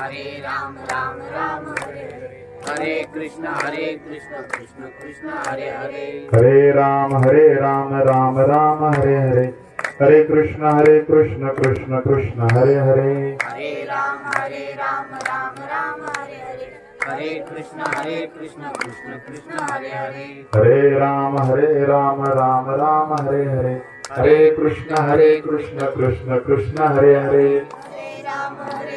हरे राम राम राम हरे हरे, हरे कृष्ण कृष्ण कृष्ण हरे हरे, हरे राम राम राम हरे हरे, हरे कृष्ण कृष्ण कृष्ण हरे हरे, हरे राम राम राम हरे हरे, हरे कृष्ण कृष्ण कृष्ण हरे हरे, हरे राम राम राम हरे हरे, हरे कृष्ण कृष्ण कृष्ण हरे हरे, हरे राम राम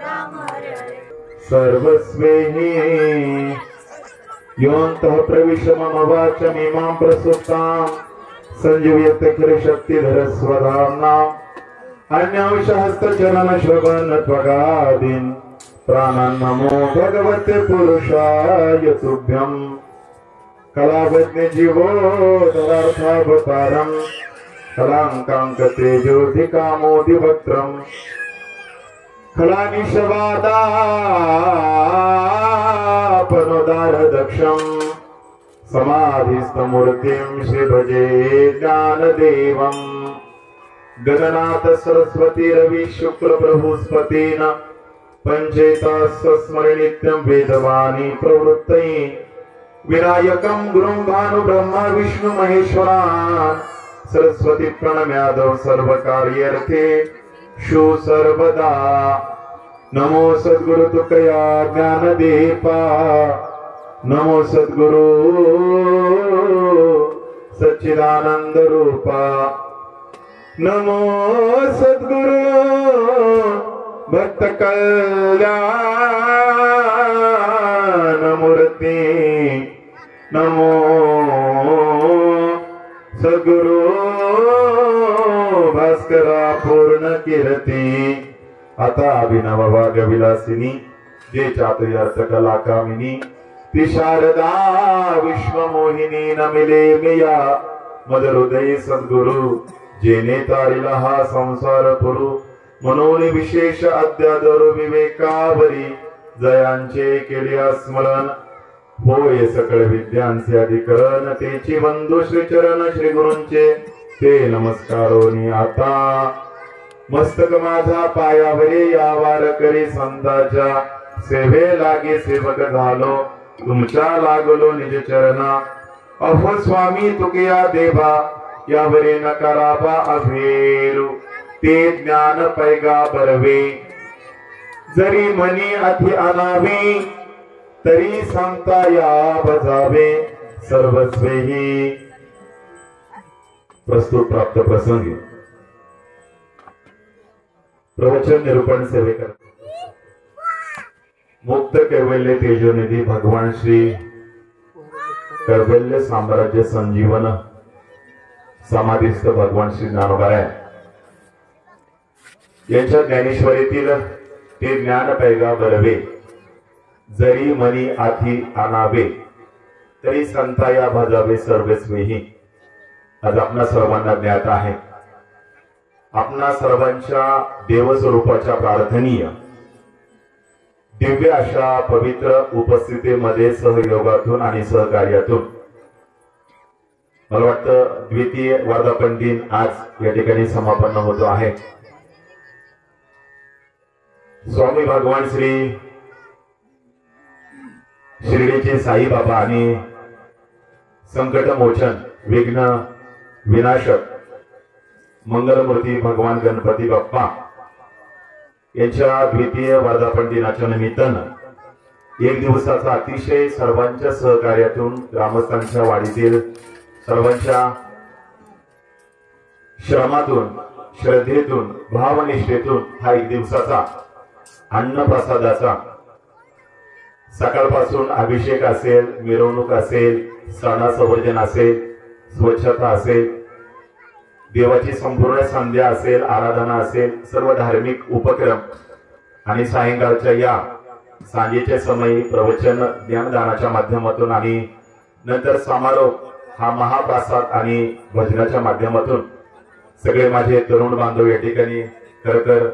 राम हरे हरे, सर्वस्वेहि योऽन्तः प्रविश मम वाचमिमां प्रसुप्तां संजीवयते अखिल शक्तिधर स्वधाम्नां अन्यांशहस्तचरणश्रवणत्वगादीन् प्राणान् नमो भगवते पुरुषाय तुभ्यं कलावज्ञ जीवोदरार्थावतारं कलाङ्काङ्कतेजोधिकामोदिवक्त्रम् खलानिशवादापनोदारदक्षं समाधिस्थमूर्तिं श्रीभजे ज्ञानदेवं गगनाथ सरस्वती रवि शुक्ल प्रभुस्पतेन पंचेतास्मरे नित्यं वेदवाणी प्रवृत्तये विनायकं गुरुं भानु ब्रह्मा विष्णु महेश्वरान् सरस्वती प्रणम्यादौ सर्वकार्यर्थे शु सर्वदा नमो सद्गुरु तुकया ज्ञानदीपा नमो सद्गुरु सच्चिदानंद रूपा नमो सद्गुरु भक्त कल्याण मूर्ति नमो सद्गुरु भास्करा पूर्ण कीर्ती आता अभिनव भाग्य विलासिनी जे चातुर्यार्थ कला कामिनी ती शारदा विश्वमोहिनी नमिले मिया मदहृदयी सद्गुरु जेने तारिला हा संसार पुरु मनोन विशेष अध्यादर विवेकावरी जयांचे केले स्मरण होय सकळ विद्यांचे अधिकरण तेची बंधू श्री चरण श्री गुरूंचे ते नमस्कारोनी आता मस्तक माझा पायावरी या वारकरी संतांच्या सेवे लागे सेवक झालो तुमच्या लागलो निज चरणा अहो स्वामी तुकिया देवा यावरे नकाराबा अभेरू ते ज्ञान पैगा बरवे जरी मनी अति अनावे तरी सांगता या बजावे सर्वस्वेही प्रस्तुत प्राप्त प्रसंगी प्रवचन निरूपण सेवेकर मुक्त कैवल्य तेजोनिधी भगवान श्री कैवल्य साम्राज्य संजीवन समाधिस्थ भगवान श्री ज्ञानोबाराय यांच्या ज्ञानेश्वरीतील ते ज्ञान पैगा बलवे जरी मनी आधी आणावे तरी संताया भजावे सर्वस्वेही आज आपणा सर्वांना ज्ञात आहे आपणा सर्वांच्या देवस्वरूपाच्या प्रार्थनीय दिव्य अशा पवित्र उपस्थितीमध्ये सहयोगातून आणि सहकार्यातून मला वाटतं द्वितीय वर्धापन दिन आज या ठिकाणी समापन होतो आहे। स्वामी भगवान श्री शिर्डीचे साई बाबा आणि संकट मोचन विघ्न विनाशक मंगलमूर्ती भगवान गणपती बाप्पा यांच्या द्वितीय वर्धापन दिनाच्या निमित्तानं एक दिवसाचा अतिशय सर्वांच्या सहकार्यातून ग्रामस्थांच्या वाडीतील सर्वांच्या श्रमातून श्रद्धेतून भावनिष्ठेतून हा एक दिवसाचा अन्नप्रसादाचा सकाळपासून अभिषेक असेल मिरवणूक असेल सणा संवर्धन असेल स्वच्छता असेल देवाची संपूर्ण संध्या असेल आराधना असेल सर्व धार्मिक उपक्रम आणि सायंकाळच्या या सांजेच्या समयी प्रवचन ज्ञानदानाच्या माध्यमातून आणि नंतर समारोप हा महाप्रसाद आणि भजनाच्या माध्यमातून सगळे माझे तरुण बांधव या ठिकाणी खरतर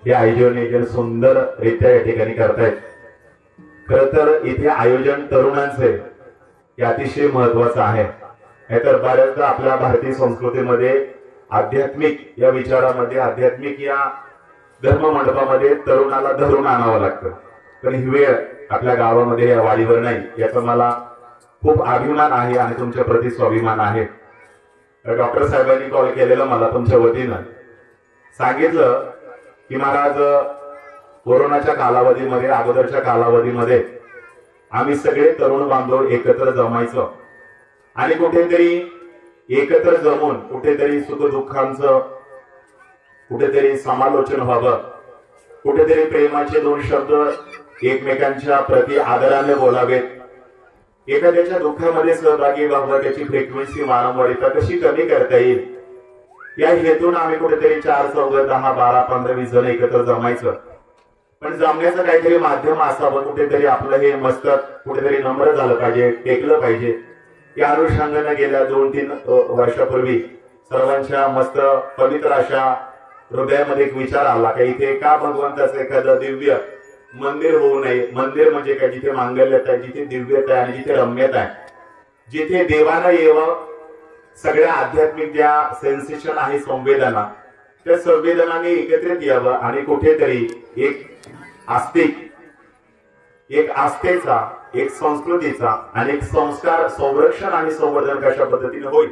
हे आयोजन सुंदर रित्या या ठिकाणी करतायत। खर तर इथे आयोजन तरुणांचे हे अतिशय महत्वाचं आहे। नाहीतर बऱ्याचदा आपल्या भारतीय संस्कृतीमध्ये आध्यात्मिक या विचारामध्ये आध्यात्मिक या धर्म मंडपामध्ये तरुणाला धरून आणावं लागतं, पण ही वेळ आपल्या गावामध्ये या वाडीवर नाही, याचा मला खूप अभिमान आहे आणि तुमच्या प्रति स्वाभिमान आहे. डॉक्टर साहेबांनी कॉल केलेला मला तुमच्या वतीनं सांगितलं की महाराज, कोरोनाच्या कालावधीमध्ये, अगोदरच्या कालावधीमध्ये आम्ही सगळे तरुण बांधव एकत्र जमायचो आणि कुठेतरी एकत्र जमून कुठेतरी सुखदुःखांचं कुठेतरी समालोचन व्हावं, कुठेतरी प्रेमाचे दोन शब्द एकमेकांच्या प्रति आदराने बोलावेत, एखाद्याच्या दुःखामध्ये सहभागी व्हावं, त्याची फ्रिक्वेन्सी वारंवारिता कशी कमी करता येईल, या हेतून आम्ही कुठेतरी 4 चौघ 10 12 15 20 जण एकत्र जमायचं. पण जमण्याचं काहीतरी माध्यम असावं, कुठेतरी आपलं हे मस्तक कुठेतरी नम्र झालं पाहिजे, टेकलं पाहिजे. या अनुषंगाने गेल्या 2-3 वर्षापूर्वी सर्वांच्या मस्त पवित्र अशा हृदयामध्ये एक विचार आला की इथे का भगवंताचं एखादं दिव्य मंदिर होऊ नये. मंदिर म्हणजे काय, जिथे मांगल्यता आहे, जिथे दिव्यता आहे आणि जिथे रम्यता आहे, जिथे देवानं येवं, सगळ्या आध्यात्मिक ज्या सेन्सेशन आहे, संवेदना, त्या संवेदनाने एकत्रित यावं आणि कुठेतरी एक आस्थेचा, एक संस्कृतीचा आणि एक संस्कार संरक्षण आणि संवर्धन कशा पद्धतीने होईल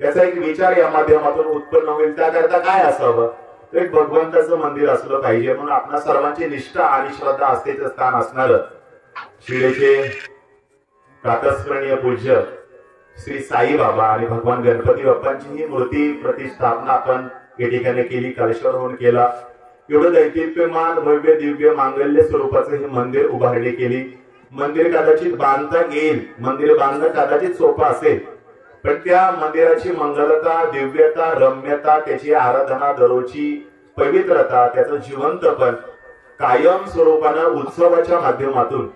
त्याचा एक विचार या माध्यमातून उत्पन्न होईल. त्याकरता काय असावं, तर एक भगवंताचं मंदिर असलं पाहिजे. म्हणून आपल्या सर्वांची निष्ठा आणि श्रद्धा आस्थेचं स्थान असणार शिळेचे प्रातस्मरणीय पूज्य श्री साई बाबा आणि भगवान गणपती बाप्पांची ही मूर्ती प्रतिष्ठापना आपण या ठिकाणी केली, कलशावर होऊन केला. एवढं दैदिप्यमान भव्य दिव्य मांगल्य स्वरूपाचं हे मंदिर उभारणी केली. मंदिर कदाचित बांधता येईल, मंदिर बांधणं कदाचित सोपं असेल, पण त्या मंदिराची मंगलता, दिव्यता, रम्यता, त्याची आराधना, दररोजची पवित्रता, त्याचं जिवंतपण कायम स्वरूपानं उत्सवाच्या माध्यमातून,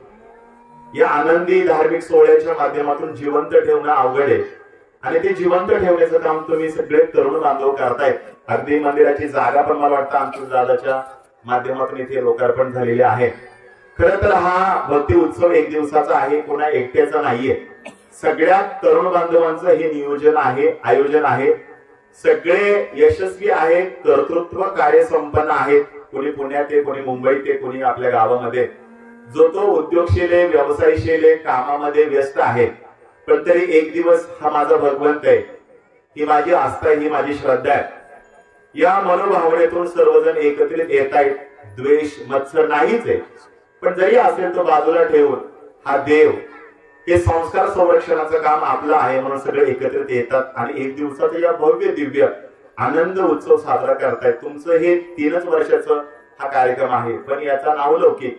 या आनंदी धार्मिक सोहळ्याच्या माध्यमातून जिवंत ठेवणं अवघड आहे. आणि ते जिवंत ठेवण्याचं काम तुम्ही सगळे तरुण बांधव करतायत. अगदी मंदिराची जागा पण मला वाटतं अंकुश दादाच्या माध्यमातून इथे लोकार्पण झालेले आहे. खरं तर हा भक्ती उत्सव एक दिवसाचा आहे, कोणा एकट्याचा नाहीये. सगळ्या तरुण बांधवांचं हे नियोजन आहे, आयोजन आहे. सगळे यशस्वी आहेत, कर्तृत्व कार्य संपन्न आहेत. कोणी पुण्यात आहे, कोणी मुंबईत आहे, कोणी आपल्या गावामध्ये. जो तो उद्योगशील, व्यवसायशील, कामामध्ये व्यस्त आहे, पण तरी एक दिवस हा माझा भगवंत आहे, ही माझी आस्था, ही माझी श्रद्धा आहे. या मनोभावनेतून सर्वजण एकत्रित येत आहेत. द्वेष मत्सर नाहीच आहे, पण जरी असेल तो बाजूला ठेवून हा देव, हे संस्कार संरक्षणाचं काम आपलं आहे म्हणून सगळे एकत्रित येतात आणि एक दिवसाचा या भव्य दिव्य आनंद उत्सव साजरा करतायत. तुमचं हे 3च वर्षाचं हा कार्यक्रम आहे, पण याचा नावलौकिक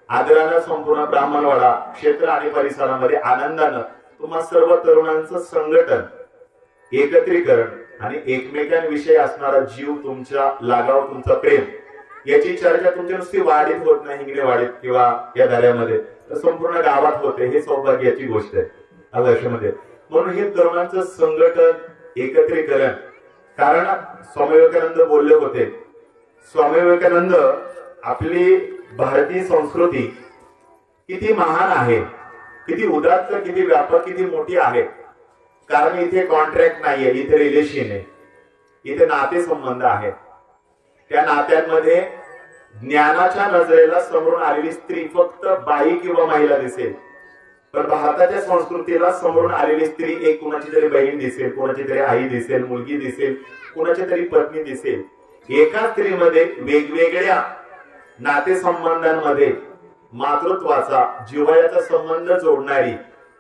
आदरानं संपूर्ण ब्राह्मणवाडा क्षेत्र आणि परिसरामध्ये आनंदानं तुम्हा सर्व तरुणांचं संघटन, एकत्रीकरण आणि एकमेकांविषयी असणारा जीव, तुमच्या लागाव, तुमचा प्रेम, याची चर्चा तुमच्या नुसती वाडीत होत नाही, हिंगणे वाडीत किंवा या दऱ्यामध्ये, तर संपूर्ण गावात होते. हे सौभाग्याची गोष्ट आहे आयुष्यामध्ये. म्हणून हे तरुणांचं संघटन, एकत्रीकरण. कारण स्वामी विवेकानंद बोलले होते, स्वामी विवेकानंद आपली भारतीय संस्कृती किती महान आहे, किती उदात्त, किती व्यापक, किती मोठी आहे. कारण इथे कॉन्ट्रॅक्ट नाहीये, इथे रिलेशन आहे, इथे नातेसंबंध आहेत. त्या नात्यांमध्ये ज्ञानाच्या नजरेला समोरून आलेली स्त्री फक्त बाई किंवा महिला दिसेल, पण भारताच्या संस्कृतीला समोरून आलेली स्त्री एक कुणाची तरी बहीण दिसेल, कुणाची तरी आई दिसेल, मुलगी दिसेल, कुणाची तरी पत्नी दिसेल. एका स्त्रीमध्ये वेगवेगळ्या नातेसंबंधांमध्ये मातृत्वाचा, जिव्हाळ्याचा संबंध जोडणारी,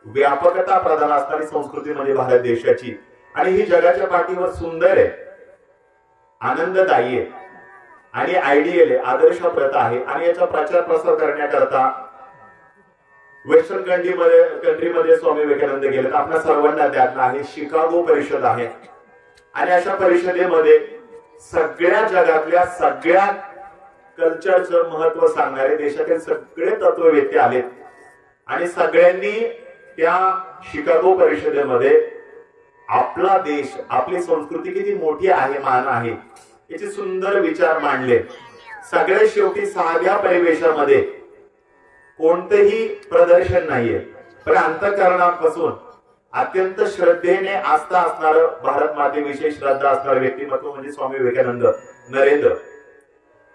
व्यापकता प्रदान असणारी संस्कृती म्हणजे भारत देशाची. आणि ही जगाच्या पाठीवर सुंदर आहे, आनंददायी आहे आणि आयडियल आहे, आदर्शप्रत आहे. आणि याचा प्रचार प्रसार करण्याकरता वेस्टर्न कंट्रीमध्ये स्वामी विवेकानंद गेले. आपल्या सर्वांना ज्ञात आहे, शिकागो परिषद आहे. आणि अशा परिषदेमध्ये सगळ्या जगातल्या सगळ्या कल्चरचं महत्व सांगणारे देशातील सगळे तत्ववेत्ते आलेत आणि सगळ्यांनी त्या शिकागो परिषदेमध्ये आपला देश, आपली संस्कृती किती मोठी आहे, मान आहे, याचे सुंदर विचार मांडले. सगळ्या शेवटी साध्या परिवेशामध्ये कोणतेही प्रदर्शन नाहीये, पण अंतःकरणापासून अत्यंत श्रद्धेने आस्था असणारं, भारत मातेविषयी श्रद्धा असणारं व्यक्तिमत्व म्हणजे स्वामी विवेकानंद. नरेंद्र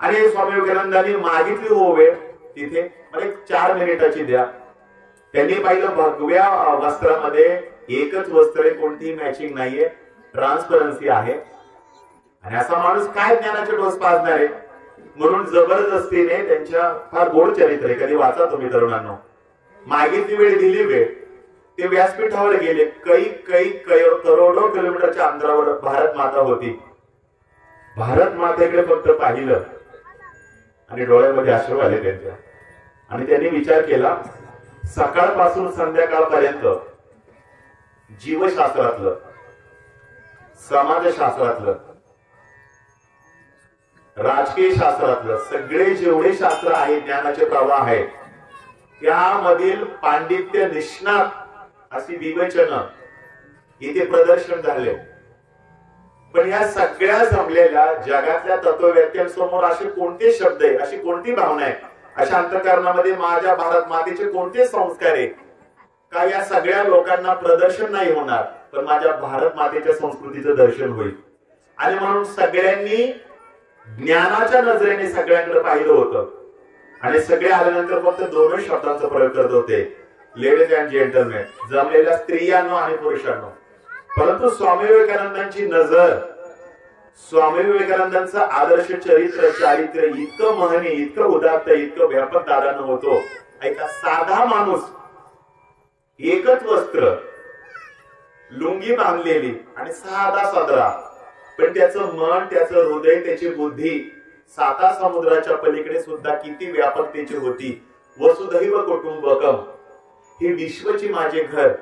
आणि स्वामी विवेकानंदांनी मागितली हो वेळ तिथे, मला 4 मिनिटाची द्या. त्यांनी पाहिलं भगव्या वस्त्रामध्ये एकच वस्त्र आहे, कोणतीही मॅचिंग नाहीये, ट्रान्सपरन्सी आहे. आणि असा माणूस काय ज्ञानाचे डोस पाजणार आहे. म्हणून जबरदस्तीने, त्यांच्या फार गोड चरित्र आहे, कधी वाचा तुम्ही तरुणांनो. मागितली वेळ दिली वेळ. ते व्यासपीठावर गेले. करोडो किलोमीटरच्या अंतरावर भारत माता होती. भारत मातेकडे फक्त पाहिलं आणि डोळ्यामध्ये अश्रू आले त्यांच्या. आणि त्यांनी विचार केला, सकाळपासून संध्याकाळपर्यंत जीवशास्त्रातलं, समाजशास्त्रातलं, राजकीय शास्त्रातलं सगळे जेवढे शास्त्र आहे, ज्ञानाचे प्रवाह आहेत, त्यामधील पांडित्य निष्णात अशी विवेचन इथे प्रदर्शन झाले. पण या सगळ्या जमलेल्या जगातल्या तत्ववेत्यांसमोर असे कोणते शब्द आहे, अशी कोणती भावना आहे, अशा अंतःकरणामध्ये माझ्या भारत मातेचे कोणते संस्कार आहे का या सगळ्या लोकांना प्रदर्शन नाही होणार, पण माझ्या भारत मातेच्या संस्कृतीचं दर्शन होईल. आणि म्हणून सगळ्यांनी ज्ञानाच्या नजरेने सगळ्यांकडे पाहिलं होतं. आणि सगळे आल्यानंतर फक्त 2 शब्दांचा प्रयोग करत होते, लेडीज अँड जेंटलमेन, जमलेल्या स्त्रियांनो आणि पुरुषांनो. परंतु स्वामी विवेकानंदांची नजर, स्वामी विवेकानंदांचं आदर्श चरित्र, चारित्र्य इतकं महनीय, इतकं उदात्त, इतकं व्यापक दादानं होतो. ऐका, साधा माणूस, एकच वस्त्र, लुंगी बांधलेली आणि साधा सादरा, पण त्याचं मन, त्याचं हृदय, त्याची बुद्धी 7 समुद्राच्या पलीकडे सुद्धा किती व्यापकतेची होती. वसुधैव कुटुंबकम, हे विश्वची माझे घर.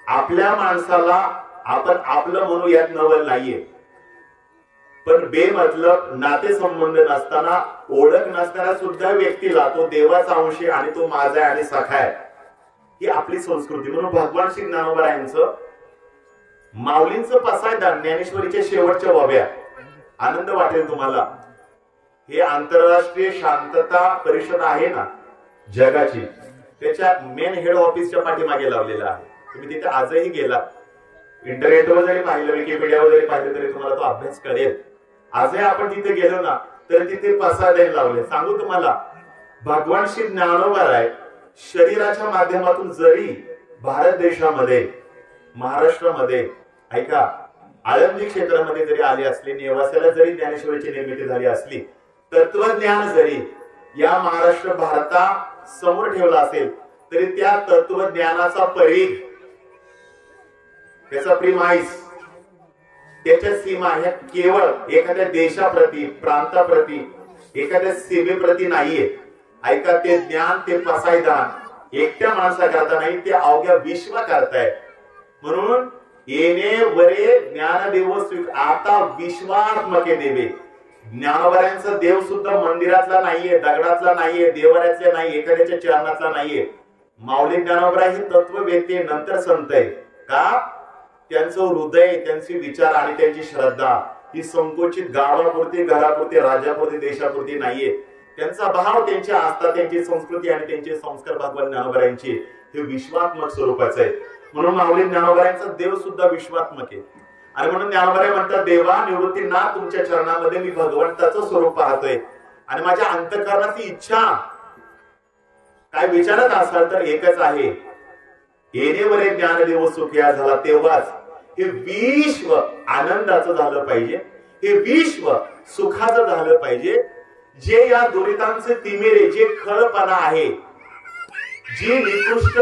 आपल्या माणसाला आपण आपलं म्हणू यात नवल नाहीये, पण बेमतलब नातेसंबंध नसताना, ओळख नसणाऱ्या सुद्धा व्यक्तीला तो देवाचा अंश आहे आणि तो माझा आहे आणि सखा आहे, ही आपली संस्कृती. म्हणून भगवान श्री ज्ञानोबरायांचं, माऊलींचं पसायदान, ज्ञानेश्वरीच्या शेवटच्या वाव्या, आनंद वाटेल तुम्हाला. हे आंतरराष्ट्रीय शांतता परिषद आहे ना जगाची, त्याच्या मेन हेड ऑफिसच्या पाठीमागे लावलेला आहे. तुम्ही तिथे आजही गेला, इंटरनेटवर जरी पाहिलं, विकिपीडियावर जरी पाहिलं, तरी तुम्हाला तो अभ्यास कळेल. आजही आपण तिथे गेलो ना तर तिथे पसायदान लावले. सांगू तुम्हाला, भगवान श्री ज्ञानोबराय शरीराच्या माध्यमातून जरी भारत देशामध्ये, महाराष्ट्रामध्ये, ऐका, आळंदी क्षेत्रामध्ये जरी आले असले, नेवासाला जरी ज्ञानेश्वरीची निर्मिती झाली असली, तत्वज्ञान जरी या महाराष्ट्र भारता समोर ठेवला असेल, तरी त्या तत्वज्ञानाचा परीघ, त्याचा प्रिमाइस, त्याच्या सीमा ह्या केवळ एखाद्या देशाप्रती, प्रांताप्रती, एखाद्या सीमेप्रती नाहीये. ऐका, ते ज्ञान, ते पसायदान एकट्या माणसा करता नाही, ते अवघ्या विश्व करताय. म्हणून येणे वरे ज्ञान देव आता विश्वात्मके देवे. ज्ञानोबरायांचा देव सुद्धा मंदिरातला नाहीये, दगडातला नाहीये, देवाऱ्यातला नाही, एखाद्याच्या चरणातला नाहीये. माऊली ज्ञानोबराय हे तत्ववेत्ते, नंतर संत आहे. का? त्यांचं हृदय, त्यांचे विचार आणि त्यांची श्रद्धा ही संकुचित गावापुरती, घरापुरती, राज्यापुरती, देशापुरती नाहीये. त्यांचा भाव, त्यांची आस्था, त्यांची संस्कृती आणि त्यांचे संस्कार भगवान ज्ञानोबरायांची हे विश्वात्मक स्वरूपाचे आहे. म्हणून माऊली ज्ञानोबरायांचा देव सुद्धा विश्वात्मक आहे. आणि म्हणून ज्ञानोबराय म्हणतात, देवा निवृत्ती ना तुमच्या चरणामध्ये मी भगवंताचं स्वरूप पाहतोय आणि माझ्या अंतःकरणाची इच्छा काय विचारत असाल तर एकच आहे, येणेवरे ज्ञानदेव सुखिया झाला तेव्हाच हे विश्व आनंदाचं झालं पाहिजे, हे विश्व सुखाचं झालं पाहिजे. जे या दुरितांचे तिमिरे, जे खळपणा आहे, जी निकृष्ट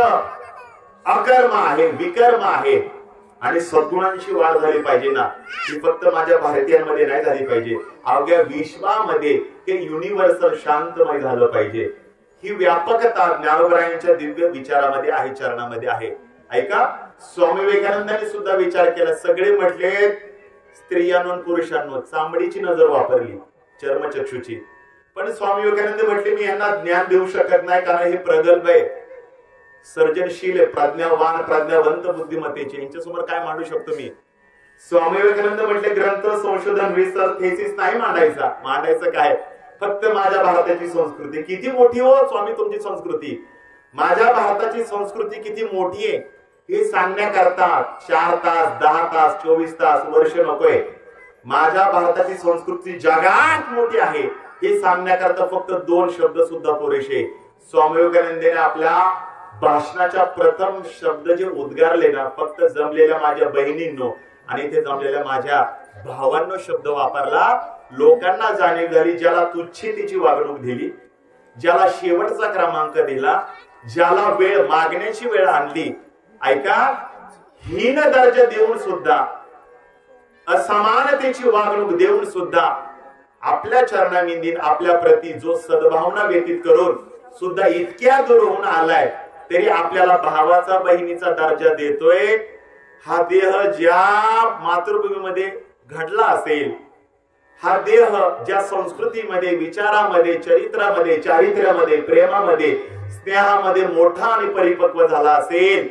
अकर्म आहे, विकर्म आहे आणि सद्गुणांची वाढ झाली पाहिजे ना, ही फक्त माझ्या भारतीयांमध्ये नाही झाली पाहिजे, अवघ्या विश्वामध्ये हे युनिव्हर्सल शांतमय झालं पाहिजे. ही व्यापकता ज्ञानोबरायांच्या दिव्य विचारामध्ये आहे, चरणामध्ये आहे. ऐका, स्वामी विवेकानंदांनी सुद्धा विचार केला. सगळे म्हटले स्त्रियांनो पुरुषांनो, चांबडीची नजर वापरली, चर्मचक्षुची. पण स्वामी विवेकानंद म्हटले मी यांना ज्ञान देऊ शकत नाही, कारण हे प्रगल्भ आहे, सर्जनशील आहे, प्रज्ञावान, प्रज्ञावंत बुद्धिमत्तेचे, यांच्यासमोर काय मांडू शकतो मी. स्वामी विवेकानंद म्हटले ग्रंथ, संशोधन, रिसर्च, थेसिस नाही मांडायचा. मांडायचं काय? फक्त माझ्या भारताची संस्कृती किती मोठी हो स्वामी, तुमची संस्कृती, माझ्या भारताची संस्कृती किती मोठी आहे हे सांगण्याकरता 4 तास, 10 तास, 24 तास, वर्ष नकोय. माझ्या भारताची संस्कृती जगात मोठी आहे हे सांगण्याकरता फक्त 2 शब्द सुद्धा पुरेसे. स्वामी विवेकानंदांनी आपल्या भाषणाच्या प्रथम शब्द जे उद्गारले ना, फक्त जमलेल्या माझ्या बहिणींनो आणि इथे जमलेल्या माझ्या भावांनो शब्द वापरला. लोकांना जाणीव झाली, ज्याला तुच्छतेची वागणूक दिली, ज्याला शेवटचा क्रमांक दिला, ज्याला वेळ मागण्याची वेळ आणली, ऐका, हीन दर्जा देऊन सुद्धा, असमानतेची वागणूक देऊन सुद्धा, आपल्या चरणाविंदीन आपल्या प्रती जो सद्भावना व्यतीत करून सुद्धा इतक्या दूर होऊन आलाय, तरी आपल्याला भावाचा बहिणीचा दर्जा देतोय. हा देह ज्या मातृभूमीमध्ये घडला असेल, हा देह ज्या संस्कृतीमध्ये, विचारामध्ये, चरित्रामध्ये, चारित्र्यामध्ये, प्रेमामध्ये, स्नेहामध्ये मोठा आणि परिपक्व झाला असेल,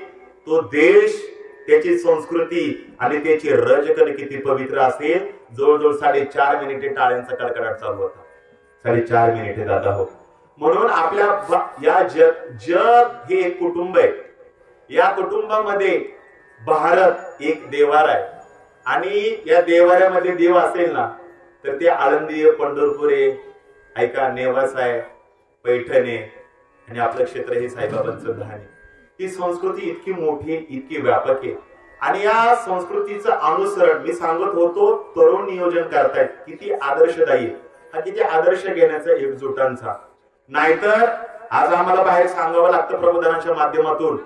तो देश, त्याची संस्कृती आणि त्याची रजकण किती पवित्र असेल. जवळजवळ 4.5 मिनिटे टाळ्यांचा कडकडाट चालू होता. 4.5 मिनिटे दादा हो. म्हणून आपल्या या जग हे एक कुटुंब आहे. या कुटुंबामध्ये भारत एक देवार आहे आणि या देवाऱ्यामध्ये देव असेल ना, तर ते आळंदी आहे, पंढरपूर आहे, ऐका, नेवासा आहे, पैठण आहे आणि आपलं क्षेत्र हे साईबाबांचं धाम आहे. ही संस्कृती इतकी मोठी, इतकी व्यापक आहे आणि या संस्कृतीचं अनुसरण मी सांगत होतो, तरुण नियोजन करतायत, किती आदर्शदायी, हा किती आदर्श घेण्याचा एकजुटांचा. नाहीतर आज आम्हाला बाहेर सांगावं लागतं प्रबोधनाच्या माध्यमातून,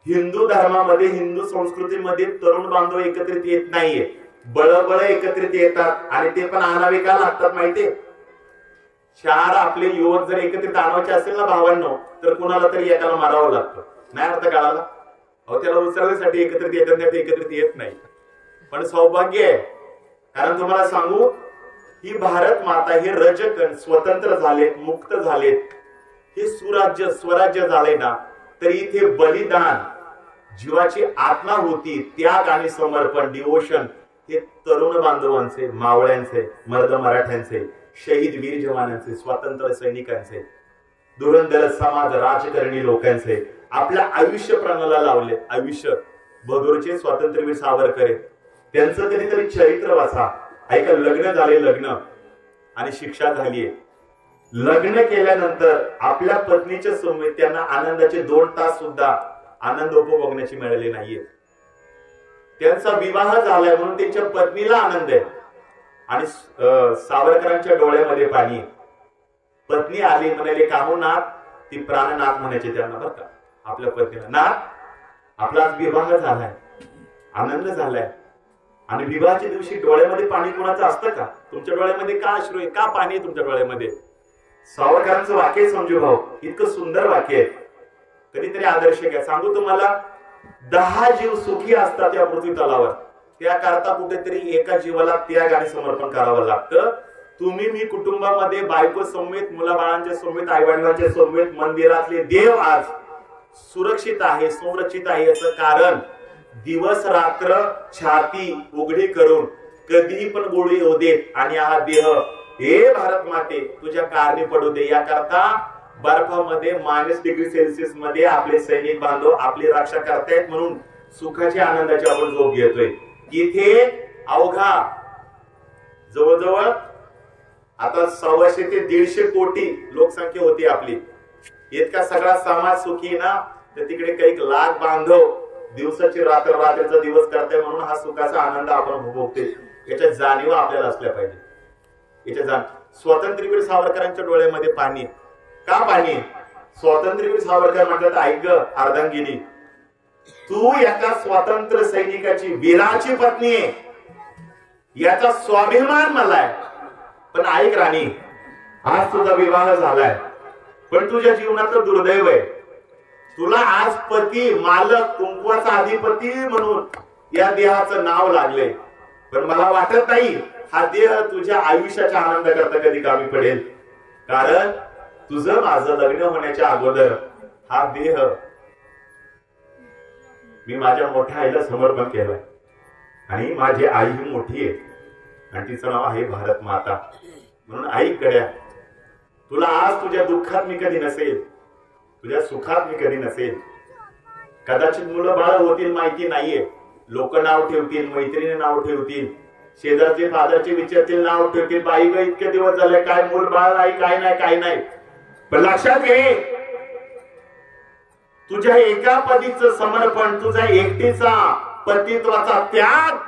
हिंदू धर्मामध्ये, हिंदू संस्कृतीमध्ये तरुण बांधव एकत्रित येत नाहीये, बळबळ एकत्रित येतात आणि ते पण आणावे का लागतात माहितीये. 4 आपले युवक जर एकत्रित आणायचे असेल ना भावांनो, तर कुणाला तरी एकाला मारावं लागतं. नाही अर्थ काळाला, अहो त्याला उचलण्यासाठी एकत्रित येतात नाही, ते एकत्रित येत नाही. पण सौभाग्य आहे, कारण तुम्हाला सांगू, ही भारत माता, हे रजकण स्वतंत्र झालेत, मुक्त झालेत, हे सुराज्य स्वराज्य झाले ना, तर इथे बलिदान, जीवाची आत्माहुती, त्याग आणि समर्पण, डिवोशन, हे तरुण बांधवांचे, मावळ्यांचे, मर्द मराठ्यांचे, शहीद वीर जवानांचे, स्वातंत्र्य सैनिकांचे, धुरंधर समाज राजकारणी लोकांचे आपल्या आयुष्य प्राणाला लावले. आयुष्य भगोरचे स्वातंत्र्यवीर सावरकर, त्यांचं कधीतरी चरित्र वाचा. ऐका, लग्न झाले, लग्न आणि शिक्षा झालीये. लग्न केल्यानंतर आपल्या पत्नीच्या समवेत त्यांना आनंदाचे 2 तास सुद्धा आनंद उपभोगण्याची मिळाले नाहीये. त्यांचा विवाह झालाय म्हणून त्यांच्या पत्नीला आनंद आहे आणि सावरकरांच्या डोळ्यामध्ये पाणी. पत्नी आली, म्हणाले काहू नाथ, ती प्राणनाथ म्हणायचे त्यांना, बरं का, आपल्या पत्नीला. नाथ, आपला विवाह झालाय, आनंद झालाय, आणि विवाहाच्या दिवशी डोळ्यामध्ये पाणी कोणाचं असतं का? तुमच्या डोळ्यामध्ये का अश्रू आहे, का पाणी आहे तुमच्या डोळ्यामध्ये? सावरकरांचं वाक्य समजू भाऊ, इतकं सुंदर वाक्य आहे, कधीतरी आदर्श घ्या. सांगू तुम्हाला, 10 जीव सुखी असतात या पृथ्वी तलावर, त्याकरता कुठेतरी एका जीवाला त्याग आणि समर्पण करावं लागतं. तुम्ही मी कुटुंबामध्ये, बायको समेत, मुलाबाळांच्या समेत, आई वडिलांच्या समेत, मंदिरातले देव आज सुरक्षित आहे, संरक्षित आहे. याचं कारण दिवस रात्र छाती उघडी करून कधीही पण गोळी येऊ देत आणि हा देह, हे भारत माते तुझ्या कारणी पडू दे, याकरता बर्फामध्ये -डिग्री मध्ये आपले सैनिक बांधव आपली रक्षा करतायत. म्हणून सुखाची आनंदाची आपण झोप घेतोय. इथे अवघा जवळजवळ आता 100 ते 150 कोटी लोकसंख्या होती आपली. इतका सगळा समाज सुखी ना, तर तिकडे काही लाख बांधव दिवसाची रात्र, रात्रीचा दिवस करताय. म्हणून हा सुखाचा आनंद आपण उपभोगतोय. याच्या जाणीव आपल्याला असल्या पाहिजे. याच्या स्वातंत्र्यवीर सावरकरांच्या डोळ्यामध्ये पाणी. का पाणी? स्वातंत्र्यवीर सावरकर म्हटलं, ऐक अर्धांगिनी, तू एका स्वातंत्र्य सैनिकाची, वीराची पत्नी आहे, याचा स्वाभिमान मला आहे. पण ऐक राणी, आज तुझा विवाह झालाय, पण तुझ्या जीवनाचं दुर्दैव आहे, तुला आज पती, मालक, कुंकवाचा अधिपती म्हणून या देहाचं नाव लागले. पण मला वाटत नाही हा देह तुझ्या आयुष्याच्या आनंदाकरता कधी कामी पडेल. कारण तुझं माझं लग्न होण्याच्या अगोदर हा देह मी माझ्या मोठ्या आईला समर्पण केलंय. आणि माझी आई ही मोठी आहे आणि तिचं नाव आहे भारत माता. म्हणून आई कड्या, तुला आज तुझ्या दुःखात मी कधी नसेल, तुझ्या सुखात मी कधी नसेल. कदाचित मुलं बाळ होतील माहिती नाहीये, लोक नाव ठेवतील, मैत्रिणी नाव ठेवतील, शेजारचे फादरचे विचारतील, नाव ठेवतील, बाई ग इतके दिवस झाले काय मूल बाळ नाही, काय नाही काय नाही. पण लक्षात घे, तुझ्या एका पतीचं समर्पण, तुझ्या एकटीचा पतित्वाचा त्याग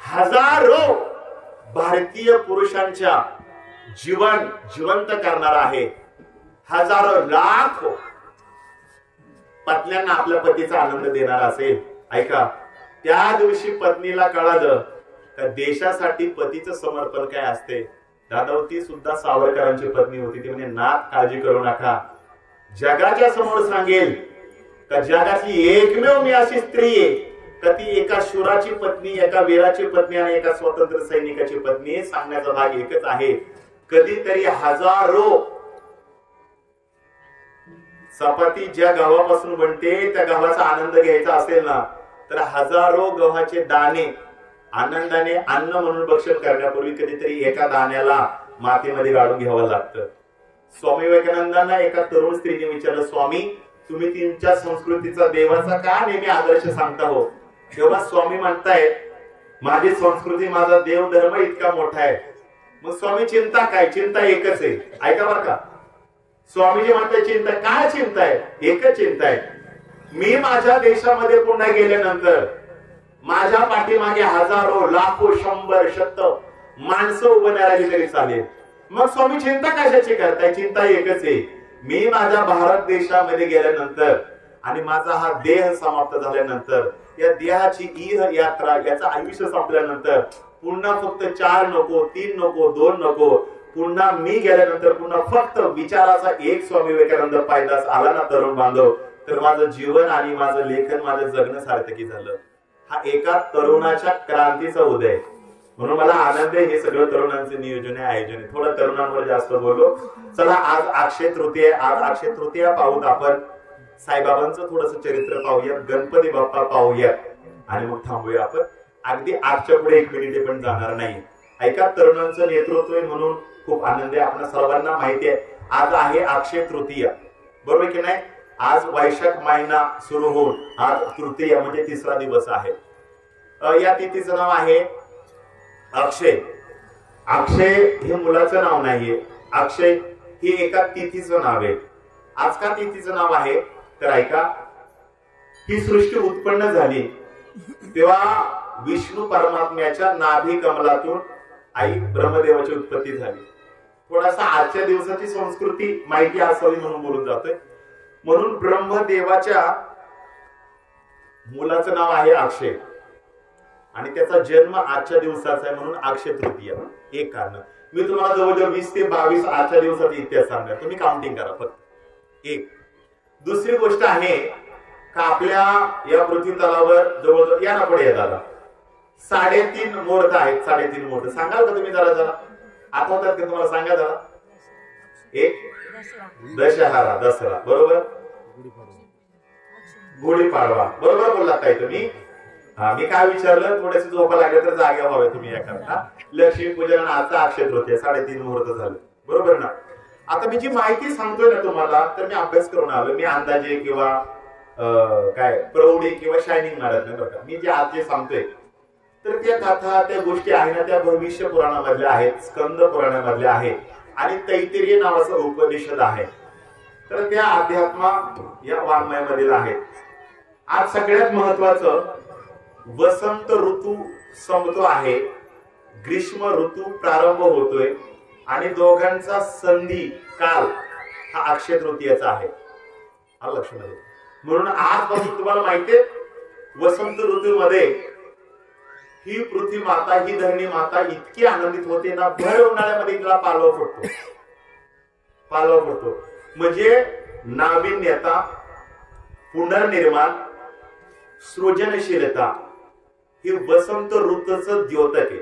हजारो भारतीय पुरुषांच्या जीवन जिवंत करणार आहे. हजारो लाख पत्न्यांना आपल्या पतीचा आनंद देणार असेल. ऐका, त्या दिवशी पत्नीला कळालं का देशासाठी पतीचं समर्पण काय असते. दादावती सुद्धा सावरकरांची पत्नी होती. ती म्हणजे नाथ काळजी करू नका, जगाच्या समोर सांगेल का जगातली एकमेव मी अशी स्त्री आहे का ती एका शूराची पत्नी, एका वीराची पत्नी आणि एका स्वतंत्र सैनिकाची पत्नी. सांगण्याचा भाग एकच आहे. कधीतरी हजारो चपाती ज्या गव्हापासून बनते त्या गव्हाचा आनंद घ्यायचा असेल ना, तर हजारो गव्हाचे दाणे आनंदाने अन्न म्हणून भक्षण करण्यापूर्वी कधीतरी एका दाण्याला मातीमध्ये गाडून घ्यावं लागतं. स्वामी विवेकानंदांना एका तरुण स्त्रीने विचारलं, स्वामी तुम्ही तुमच्या संस्कृतीचा देवाचा का नेहमी आदर्श सांगता हो. तेव्हा स्वामी म्हणतायत, माझी संस्कृती माझा देव धर्म इतका मोठा आहे. मग स्वामी चिंता काय, चिंता एकच आहे. ऐका बरं का, स्वामीजी म्हणताय चिंता काय, चिंता आहे एकच चिंता आहे, मी माझ्या देशामध्ये पुन्हा गेल्यानंतर माझ्या पाठीमागे हजारो लाखो 100 माणसं उभं राहिली तरी चालेल. मग स्वामी चिंता कशाची करताय, चिंता एकच आहे, मी माझ्या भारत देशामध्ये गेल्यानंतर आणि माझा हा देह समाप्त झाल्यानंतर, या देहाची इह यात्रा याचं आयुष्य संपल्यानंतर पुन्हा फक्त 4 नको, 3 नको, 2 नको, पुन्हा मी गेल्यानंतर पुन्हा फक्त विचाराचा एक स्वामी विवेकानंद पायदास आला ना तरुण बांधव, तर माझं जीवन आणि माझं लेखन, माझं जगणं सार्थकी झालं. हा एका तरुणाच्या क्रांतीचा उदय. म्हणून मला आनंद आहे, हे सगळं तरुणांचं नियोजन आहे, आयोजन आहे. थोडं तरुणांवर जास्त बोललो. चला, आज अक्षय तृतीया, आज अक्षय तृतीया पाहूत आपण. साईबाबांचं थोडस चरित्र पाहूया, गणपती बाप्पा पाहूया आणि मग थांबूया आपण. अगदी आजच्या पुढे 1 मिनिट पण जाणार नाही. ऐका, तरुणांचं नेतृत्व आहे म्हणून खूप आनंद आहे. आपण सर्वांना माहिती आहे आज आहे अक्षय तृतीया, बरोबर की नाही. आज वैशाख महिना सुरू होऊन आज तृतीया म्हणजे 3रा दिवस आहे. या तिथीचं नाव आहे अक्षय. अक्षय हे मुलाचं नाव नाहीये, अक्षय हे एका तिथीचं नाव आहे. आज का तिथीचं नाव आहे तर ऐका, ही सृष्टी उत्पन्न झाली तेव्हा विष्णू परमात्म्याच्या नाभी कमलातून आई ब्रह्मदेवाची उत्पत्ती झाली. थोडासा आजच्या दिवसाची संस्कृती माहिती असावी म्हणून बोलून जातोय. म्हणून ब्रह्मदेवाच्या मुलाचं नाव आहे अक्षय आणि त्याचा जन्म आजच्या दिवसाचा आहे म्हणून अक्षय तृतीया. एक कारण. मी तुम्हाला जवळजवळ 20 ते 22 आजच्या दिवसाचा इतिहास सांगणार, तुम्ही काउंटिंग करा फक्त. एक. दुसरी गोष्ट आहे का आपल्या या पृथ्वी तलावर जवळजवळ, या ना पुढे दादा, 3.5 मुहूर्त आहेत. 3.5 मुहूर्त सांगाल का तुम्ही जरा जरा आठवतात का तुम्हाला, सांगा जरा. एक दशहरा, दसरा बरोबर, गुढीपाडवा बरोबर बोललात काय तुम्ही. मी काय विचारलं, थोडेसे झोपा लागले तर जाग्या व्हावे तुम्ही एखादा. लक्ष्मीपूजन आणि आता अक्षय तृतीया 3.5 मुहूर्त झाले, बरोबर ना. आता मी जी माहिती सांगतोय ना तुम्हाला, तर मी अभ्यास करून आलो. मी अंदाजे किंवा काय प्रौढी किंवा शायनिंग मारत नाही बरं का. मी जे आज सांगतोय तर त्या कथा, त्या गोष्टी आहे ना, त्या भविष्य पुराणामधल्या आहेत, स्कंद पुराणामधल्या आहेत आणि तैत्तिरीय नावाचा उपनिषद आहे, तर त्या अध्यात्मा या वाङ्मयामधील आहेत. आज सगळ्यात महत्वाचं, वसंत ऋतू संपतो आहे, ग्रीष्म ऋतू प्रारंभ होतोय आणि दोघांचा संधी काल हा अक्षय तृतीयाचा आहे. लक्षात. म्हणून आजपासून तुम्हाला माहितीये, वसंत ऋतूमध्ये ही पृथ्वी माता, ही धरणी माता इतकी आनंदित होते ना, भर उन्हाळ्यामध्ये तिला पालव फुटतो. पालव फुटतो म्हणजे नाविन्यता, पुनर्निर्माण, सृजनशीलता ही वसंत ऋतूचं द्योतक आहे.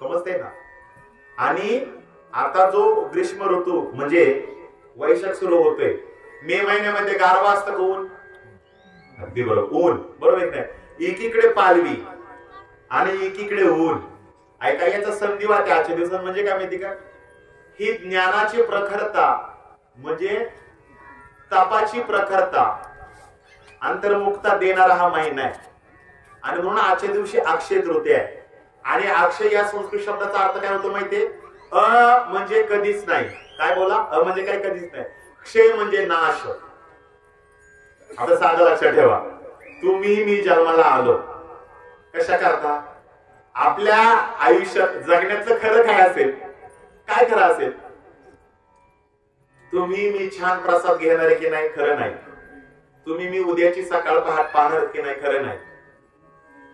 समजते ना. आणि आता जो ग्रीष्म ऋतू म्हणजे वैशाख सुरू होतोय, मे महिन्यामध्ये गारवा असतं का ऊन, अगदी बरोबर ऊन, बरोबर नाही. एकीकडे पालवी आणि एकीकडे ऊन. ऐका, याचा संधिवात आहे आजच्या दिवसात. म्हणजे काय माहिती का, ही ज्ञानाची प्रखरता म्हणजे तपाची प्रखरता, अंतर्मुखता देणारा हा महिना आहे. आणि म्हणून आजच्या दिवशी अक्षय तृतीया आहे. आणि अक्षय या संस्कृत शब्दाचा अर्थ काय होतो माहितीये? म्हणजे कधीच नाही. काय बोला? म्हणजे काय? कधीच नाही. क्षय म्हणजे नाश. आता साधं लक्षात ठेवा, तुम्ही मी जन्माला आलो कशा करता? आपल्या आयुष्यात जगण्याचं खरं काय असेल? काय खरं असेल? तुम्ही मी छान प्रसाद घेणार आहे की नाही? खरं नाही. तुम्ही मी उद्याची सकाळ पाहणार की नाही? खरं नाही.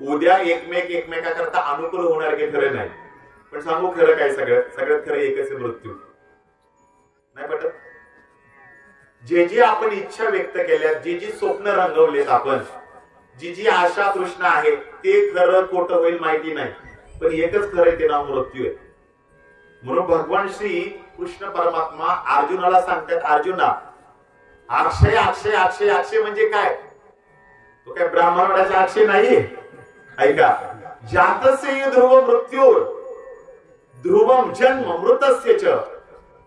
उद्या एकमेकाकरता अनुकूल होणार की? खरं नाही. पण सांगू खरं काय? सगळ्यात खरं एकच आहे, मृत्यू. नाही पटत? जे आपण इच्छा व्यक्त केल्यात, जी स्वप्न रंगवलेत आपण, जी आशा तृष्णा आहे, ते खरं खोटं होईल माहिती नाही. पण एकच खरं आहे, ते नाव मृत्यू आहे. म्हणून भगवान श्री कृष्ण परमात्मा अर्जुनाला सांगतात, अर्जुना अक्षय अक्षय अक्षय अक्षय म्हणजे काय? तो काय ब्राह्मणाचा अक्षय नाहीये. ऐका, जातस्य ध्रुव मृत्यू ध्रुवम जन्म मृतस्य च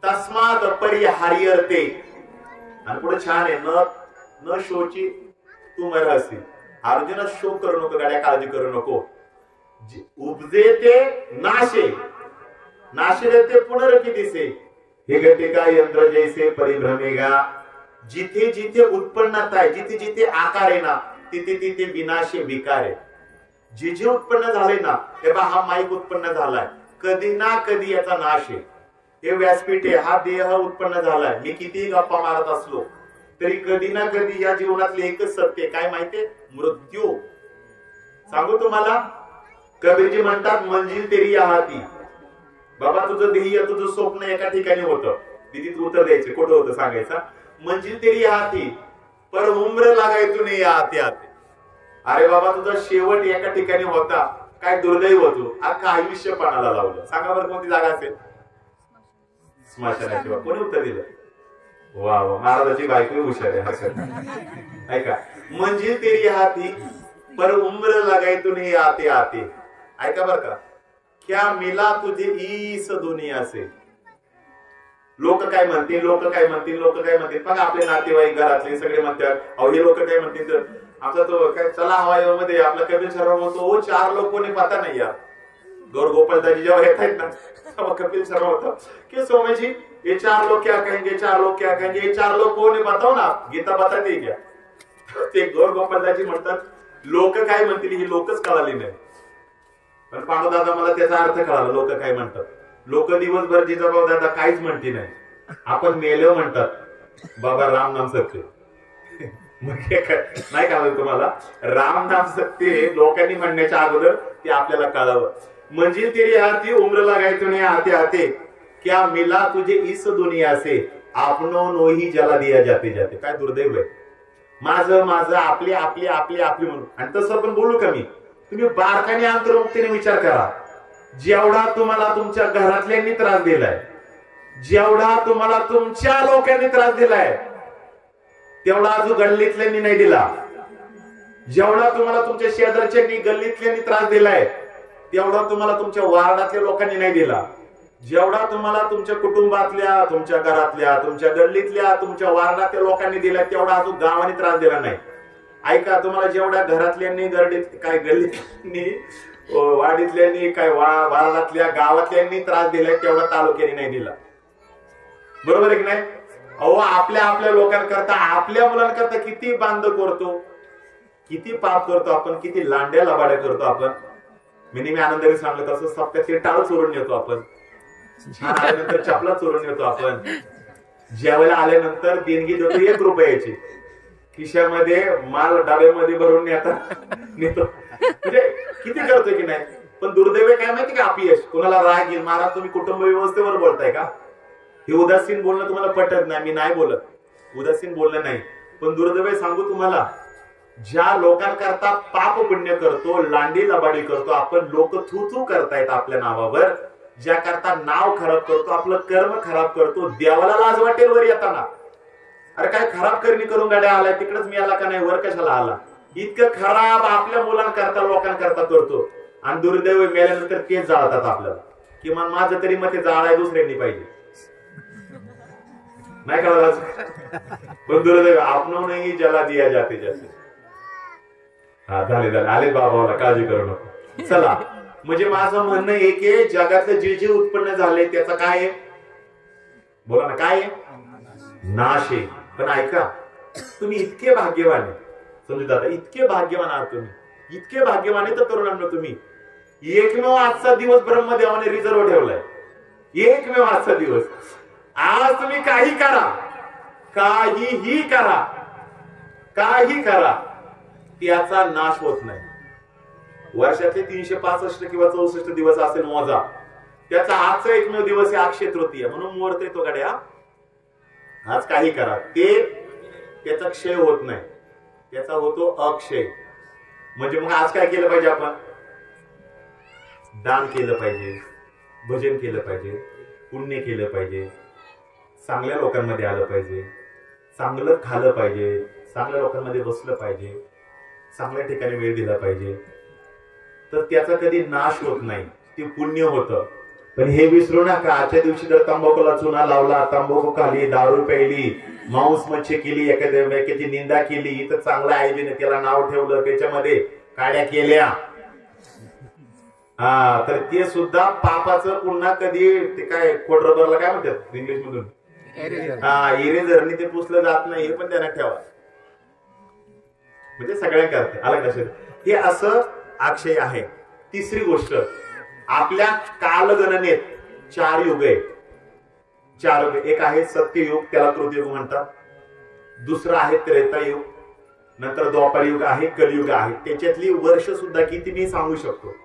तस्मात् परिहार्यते. आणि पुढे छान आहे, न शोची तू मरहसी. अर्जुना शोक करू नको, गाड्या काळजी करू नको. उपजे ते नाशे, नाशे देते पुनरपि दिसे. हे घटिका यंत्र जैसे परिभ्रमेगा. जिथे जिथे उत्पन्नता आहे, जिथे जिथे आकार आहे ना, तिथे तिथे विनाशे विकार आहे. जे जे उत्पन्न झाले ना, तेव्हा हा माईक उत्पन्न झालाय, कधी ना कधी याचा नाश आहे. हे व्यासपीठ आहे, हा देह उत्पन्न झालाय. मी कितीही गप्पा मारत असलो तरी कधी ना कधी या जीवनातले एकच सत्य काय माहितीये? मृत्यू. सांगू तुम्हाला, कबीरजी म्हणतात, मंजिल तेरी हाती. बाबा तुझं ध्येय, तुझं स्वप्न एका ठिकाणी होतं, तिथे उत्तर द्यायचे. कुठं होतं सांगायचं? मंजिल तेरी हाती पर उम्र लागायतू नाही हाती हाती. अरे बाबा तुझा शेवट एका ठिकाणी होता, काय दुर्दैव होतो, अख्खा आयुष्य पाण्याला लावलं. सांगा बरं कोणती जागा असेल? स्मशानाची. कोणी उत्तर दिलं? वा वा, महाराजाची बायको हुशार आहे. हरकत ऐका, मंजिल तेरी हाती पर उम्र लगायतू नाही आते आते. ऐका बर का, क्या मिला तुझे ईस दुनिया से. लोक काय म्हणतील, लोक काय म्हणतील, लोक काय म्हणतील. पण आपले नातेवाईक घरातले सगळे म्हणतात, अहो हे लोक काय म्हणतील. तर आमचा तो काय चला हवा मध्ये आपला कपिल शर्मा म्हणतो, ओ 4 लोग कोणी पता नाही यार. गौर गोपालदाजी जेव्हा येत आहेत ना, तेव्हा कपिल शर्मा होता की स्वामी जी ये 4 लोग क्या कहेंगे, 4 लोग क्या कहेंगे, ये 4 लोग कोण बताओ ना, गीता बताते क्या. ते गौर गोपालदाजी म्हणतात, लोक काय म्हणतील ही लोकच कळाली नाही. पण पांडुदादा मला त्याचा अर्थ कळाला. लोक काय म्हणतात, लोक दिवसभर जिजाबाई दादा काहीच म्हणती नाही. आपण मेलो म्हणतात, बाबा राम नाम सत्य. नाही कळलं तुम्हाला? राम नाम सत्य लोकांनी म्हणण्याच्या अगोदर ते आपल्याला कळावं. मंजिल तेरी हाती उम्र लगायतू नाही आते आते. क्या मिला तुझे इस दुनिया से आपनो नोही ज्याला दिया जाते जाते. काय दुर्दैव आहे. माझं माझं आपले आपले आपले आपले म्हणून. आणि तसं पण बोलू का मी, तुम्ही बारकाने अंतर्मुक्तीने विचार करा. जेवढा तुम्हाला तुमच्या घरातल्यांनी त्रास दिलाय, जेवढा तुम्हाला तुमच्या लोकांनी त्रास दिलाय, तेवढा अजून गल्लीतल्यांनी नाही दिला. जेवढा तुम्हाला तुमच्या शेजारच्यांनी गल्लीतल्यांनी त्रास दिलाय, तेवढा तुम्हाला तुमच्या वार्डातल्या लोकांनी नाही दिला. जेवढा तुम्हाला तुमच्या कुटुंबातल्या, तुमच्या घरातल्या, तुमच्या गल्लीतल्या, तुमच्या वार्डातल्या लोकांनी दिलाय, तेवढा अजून गावाने त्रास दिला नाही. ऐका, तुम्हाला जेवढ्या घरातल्यांनी, काय गल्लीतल्यांनी, वाडीतल्यांनी, काय वार्डातल्या, गावातल्यांनी त्रास दिलाय, तेवढा तालुक्याने नाही दिला. बरोबर आहे की नाही? अहो, आपल्या आपल्या लोकांकरता, आपल्या मुलांकरता किती बांध करतो, किती पाप करतो आपण, किती लांड्या लबाड्या करतो आपण. मी आनंदाने सांगत असं सप्त्यातले टाळ चोरून येतो आपण, आल्यानंतर चपला चोरून येतो आपण, जेवायला आल्यानंतर देणगी देतो 1 रुपयाची, खिशामध्ये माल डब्यामध्ये भरून नेतो. म्हणजे किती करतोय की नाही. पण दुर्दैव काय माहिती का, अपयश. कुणाला राग येईल, महाराज तुम्ही कुटुंब व्यवस्थेवर बोलताय का? हे उदासीन बोलणं तुम्हाला पटत नाही. मी नाही बोलत, उदासीन बोलणं नाही. पण दुर्दैव सांगू तुम्हाला, ज्या लोकांकरता पाप पुण्य करतो, लांडी लबाडी करतो आपण, लोक थू थू करतायत आपल्या नावावर, ज्या करता नाव खराब करतो, आपलं कर्म खराब करतो, देवाला लाज वाटेल वर येताना. अरे काय खराब करणी करून गाड्या आलाय, तिकडेच मी आला का नाही, वर कशाला आला. इतकं खराब आपल्या मुलांकरता, लोकांकरता करतो. आणि दुर्दैव मेल्यानंतर तेच जाळतात आपल्याला. किमान माझं तरी मग ते जाळाय दुसऱ्यांनी पाहिजे. नाही कळलं? पण दुर्दैव आपण नाही ज्याला दिया जाते जाते. हा झाले आले बाबाला, काळजी करू नको. चला, म्हणजे माझं म्हणणं एक आहे, जगातलं जे जे उत्पन्न झाले त्याचा काय आहे, बोला ना, काय आहे? नाश आहे. पण ऐका, तुम्ही इतके भाग्यवान आहे, समजू दादा, इतके भाग्यवान आहात तुम्ही, इतके भाग्यवान आहे तर तरुणांना, तुम्ही एकमेव आजचा दिवस ब्रह्मदेवाने रिझर्व ठेवलाय, एकमेव आजचा दिवस. आज तुम्ही काही करा, काहीही करा, काही करा, त्याचा नाश होत नाही. वर्षातले 365 किंवा 64 दिवस असेल मोजा, त्याचा आजचा एकमेव दिवस आहे अक्षय तृतीया, म्हणून मुहूर्त येतो गड्या. आज काही करा, त्याचा क्षय होत नाही, त्याचा होतो अक्षय. म्हणजे मग आज काय केलं पाहिजे आपण? दान केलं पाहिजे, भजन केलं पाहिजे, पुण्य केलं पाहिजे, चांगल्या लोकांमध्ये आलं पाहिजे, चांगलं खाल्लं पाहिजे, चांगल्या लोकांमध्ये बसलं पाहिजे, चांगल्या ठिकाणी वेळ दिला पाहिजे, तर त्याचा कधी नाश होत नाही, ते पुण्य होतं. पण हे विसरू नका, आजच्या दिवशी जर तंबाखूला चुना लावला, तंबाखू खाली, दारू प्यायली, मांस मच्छी केली, एखाद्याची निंदा केली, तर चांगलं आयोजन त्याला नाव ठेवलं, त्याच्यामध्ये काड्या केल्या, हा, तर ते सुद्धा पापाचं पुन्हा कधी, ते काय खोडरबरला काय म्हणतात इंग्लिश मधून, हा, इरेझरनी ते पुसलं जात नाही, हे पण त्यांना ठेवा. म्हणजे सगळ्या करते, आलं का? हे असं अक्षय आहे. तिसरी गोष्ट, आपल्या कालगणनेत 4 युग आहे, 4 युग. एक आहे सत्ययुग, त्याला कृतयुग म्हणतात. दुसरं आहे त्रेतायुग, नंतर द्वापर युग आहे, कलियुग आहे. त्याच्यातली वर्ष सुद्धा किती मी सांगू शकतो,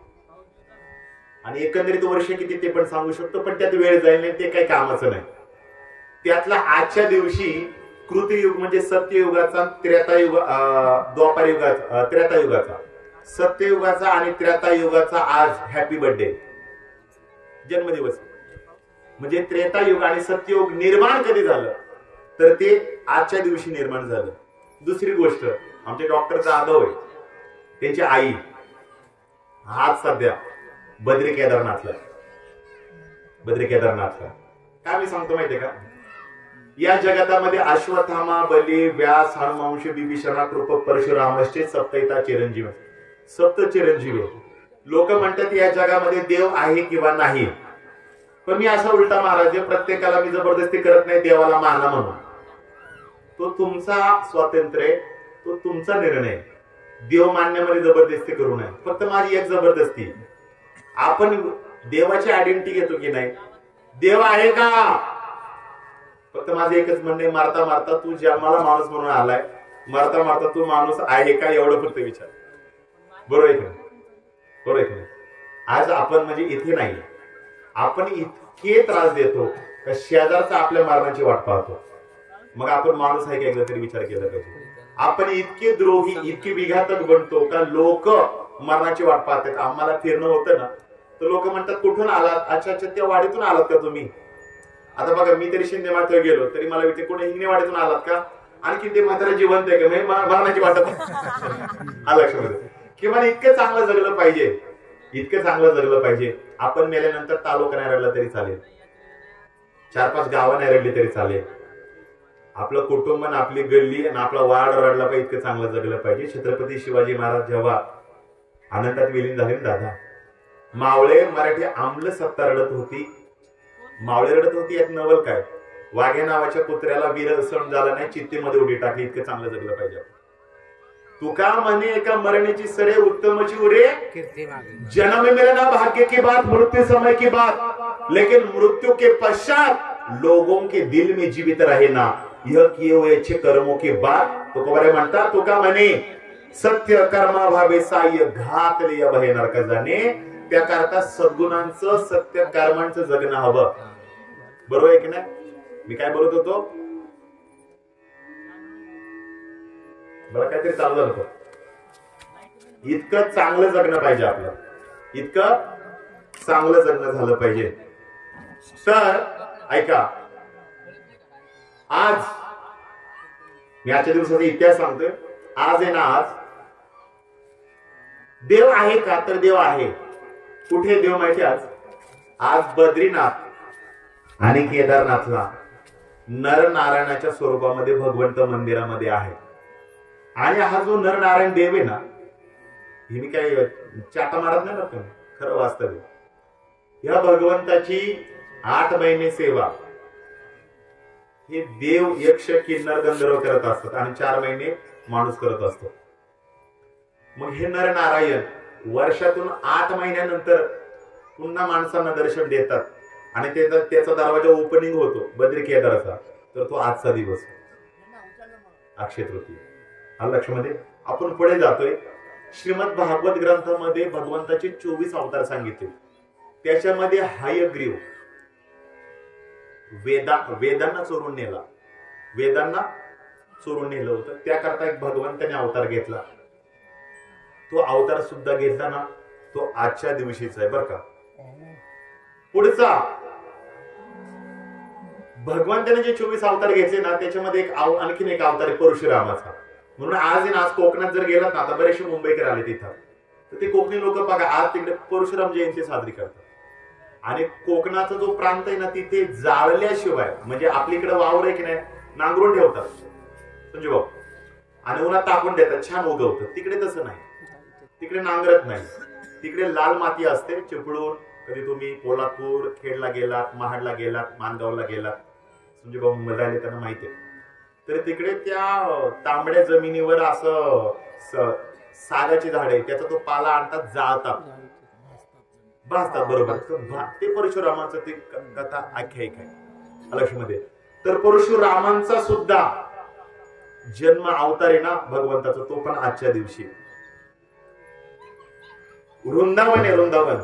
आणि एकंदरीत वर्ष किती ते पण सांगू शकतो, पण त्यात वेळ जाईल नाही, ते काही कामाचं नाही. त्यातला आजच्या दिवशी कृतयुग म्हणजे सत्ययुगाचा, त्रेतायुग, द्वापर युगाचा, त्रेतायुगाचा, सत्ययुगाचा आणि त्रेतायुगाचा आज हॅपी बर्थडे, जन्मदिवस. म्हणजे त्रेतायुग आणि सत्ययुग निर्माण कधी झालं, तर ते आजच्या दिवशी निर्माण झालं. दुसरी गोष्ट, आमचे डॉक्टर जाधव आहे, त्यांची आई आज सध्या बद्री केदारनाथला काय मी सांगतो माहितीये का, या जगतामध्ये अश्वत्थामा, बली, व्यास, हनुवंश, बिभीषण, कृप, परशुरामश्चे सप्तैता चिरंजीव, सप्त चिरंजीव. लोक म्हणतात या जगामध्ये देव आहे किंवा नाही, पण मी असा उलटा महाराज, प्रत्येकाला मी जबरदस्ती करत नाही देवाला माना म्हणून. तो तुमचा स्वातंत्र्य, तो तुमचा निर्णय. देव मानण्यामध्ये जबरदस्ती करू नये. फक्त माझी एक जबरदस्ती, आपण देवाची आयडेंटिटी घेतो की नाही, देव आहे का? फक्त माझं एकच म्हणणे, मारता मारता तू जन्माला माणूस म्हणून आलाय, मारता मारता तू माणूस आहे का, एवढं फक्त विचार. बरोबर आहे की नाही? बरोबर आहे की नाही? आज आपण म्हणजे इथे नाही, आपण इतके त्रास देतो का शेजारचा आपल्या मरणाची वाट पाहतो. मग आपण माणूस आहे का, एकदा तरी विचार केला पाहिजे. आपण इतके द्रोही, इतके विघातक बनतो का लोक मरणाची वाट पाहतात. आम्हाला फिरणं होतं ना, तर लोक म्हणतात कुठून आलात? अच्छा, त्या वाडीतून आलात का तुम्ही? आता बघा, मी तरी शिंदे मातेवर गेलो तरी मला विचार, कोणी हिंगणेवाडीतून आलात का? आणखी ते म्हातारा जिवंत आहे का, मरणाची वाटत लक्षामध्ये. किंवा इतकं चांगलं जगलं पाहिजे, इतकं चांगलं जगलं पाहिजे. आपण मेल्यानंतर तालुका नाही रडला तरी चालेल, 4-5 गावं नाही रडली तरी चालेल, आपलं कुटुंब, आपली गल्ली आणि आपला वार्ड रडला पाहिजे, इतकं चांगलं जगलं पाहिजे. छत्रपती शिवाजी महाराज जेव्हा अनंतात विलीन झाले ना दादा, मावळे मराठी आमल सत्ता रडत होती, मावळे रडत होती. एक नवल काय, वाघ्या नावाच्या कुत्र्याला वीर सण झाला नाही, चित्तेमध्ये उडी टाकली, इतकं चांगलं जगलं पाहिजे. तुका म्हणे एका मरण्याची सरे उत्तमची उरे, जन्म मिलना भाग्य की बात, मृत्यू समय की बात, लेकिन मृत्यू के पश्चात लोगों के दिल में जीवित रहे ना, यह किए हुए अच्छे कर्मों की बात. तुकोबारे म्हणतात, तुका म्हणे सत्य कर्मा भावे साह्य घात लिया भय नरक जाणे. त्याकरता सद्गुणांचं, सत्य कर्मांचं जगणं हवं. बरोबर आहे की नाही? मी काय बोलत होतो, मला काहीतरी चालू झालं होतं. इतकं चांगलं जगणं पाहिजे आपलं, इतकं चांगलं जगणं झालं पाहिजे. तर ऐका, आज मी आजच्या दिवसाचा इतिहास सांगतोय. आज आहे ना, आज देव आहे का? तर देव आहे. कुठे देव माहिती? आज बद्रीनाथ आणि केदारनाथला नरनारायणाच्या स्वरूपामध्ये भगवंत मंदिरामध्ये आहे. आणि हा जो नरनारायण देव आहे ना, हिने काय चाटा मारत नाही बरं, खरं वास्तव आहे. या भगवंताची 8 महिने सेवा हे देव, यक्ष, किन्नर, गंधर्व करत असतात आणि 4 महिने माणूस करत असतो. मग हे नर नारायण वर्षातून 8 महिन्यानंतर पुन्हा माणसांना दर्शन देतात आणि त्याचा दरवाजा ओपनिंग होतो बद्री केदारचा. तर तो आजचा दिवस अक्षय तृतीय. आलं लक्षामध्ये. आपण पुढे जातोय. श्रीमद भागवत ग्रंथामध्ये भगवंताचे 24 अवतार सांगितले. त्याच्यामध्ये हयग्रीव वेदांना चोरून नेला, वेदांना चोरून नेलं होतं, त्याकरता एक भगवंताने अवतार घेतला. तो अवतार सुद्धा घेतला ना, तो आजच्या दिवशीचा आहे बरं का. पुढचा भगवंताने जे 24 अवतार घेतले ना, त्याच्यामध्ये आणखीन एक अवतार आहे परशुरामाचा. म्हणून आज कोकणात जर गेलात ना, आता बरेचसे मुंबईकर आले तिथं, तर ते कोकणी लोक बघा आज तिकडे परशुराम जयंती साजरी करतात. आणि कोकणाचा जो प्रांत आहे ना, तिथे जाळल्याशिवाय, म्हणजे आपलीकडे वावर आहे की नाही, नांगरून ठेवतात संजू भाऊ आणि उन्हात टाकून देतात, छान उगवतं. तिकडे तसं नाही, तिकडे नांगरत नाही. तिकडे लाल माती असते चिपळून. कधी तुम्ही पोलादपूर, खेडला गेलात, महाडला गेलात, माणगावला गेलात, संजू भाऊ मुंबईला आले त्यांना माहिती आहे. तर तिकडे त्या तांबड्या जमिनीवर असं सागाची झाडे, त्याचा तो पाला आणतात, जाळतात, भाजतात. बरोबर. ते परशुरामांचं ते कथा आख्यायिक आहे लक्ष्मीमध्ये. तर परशुरामांचा सुद्धा जन्म अवतार आहे ना भगवंताचा, तो पण आजच्या दिवशी. वृंदावन आहे, वृंदावन,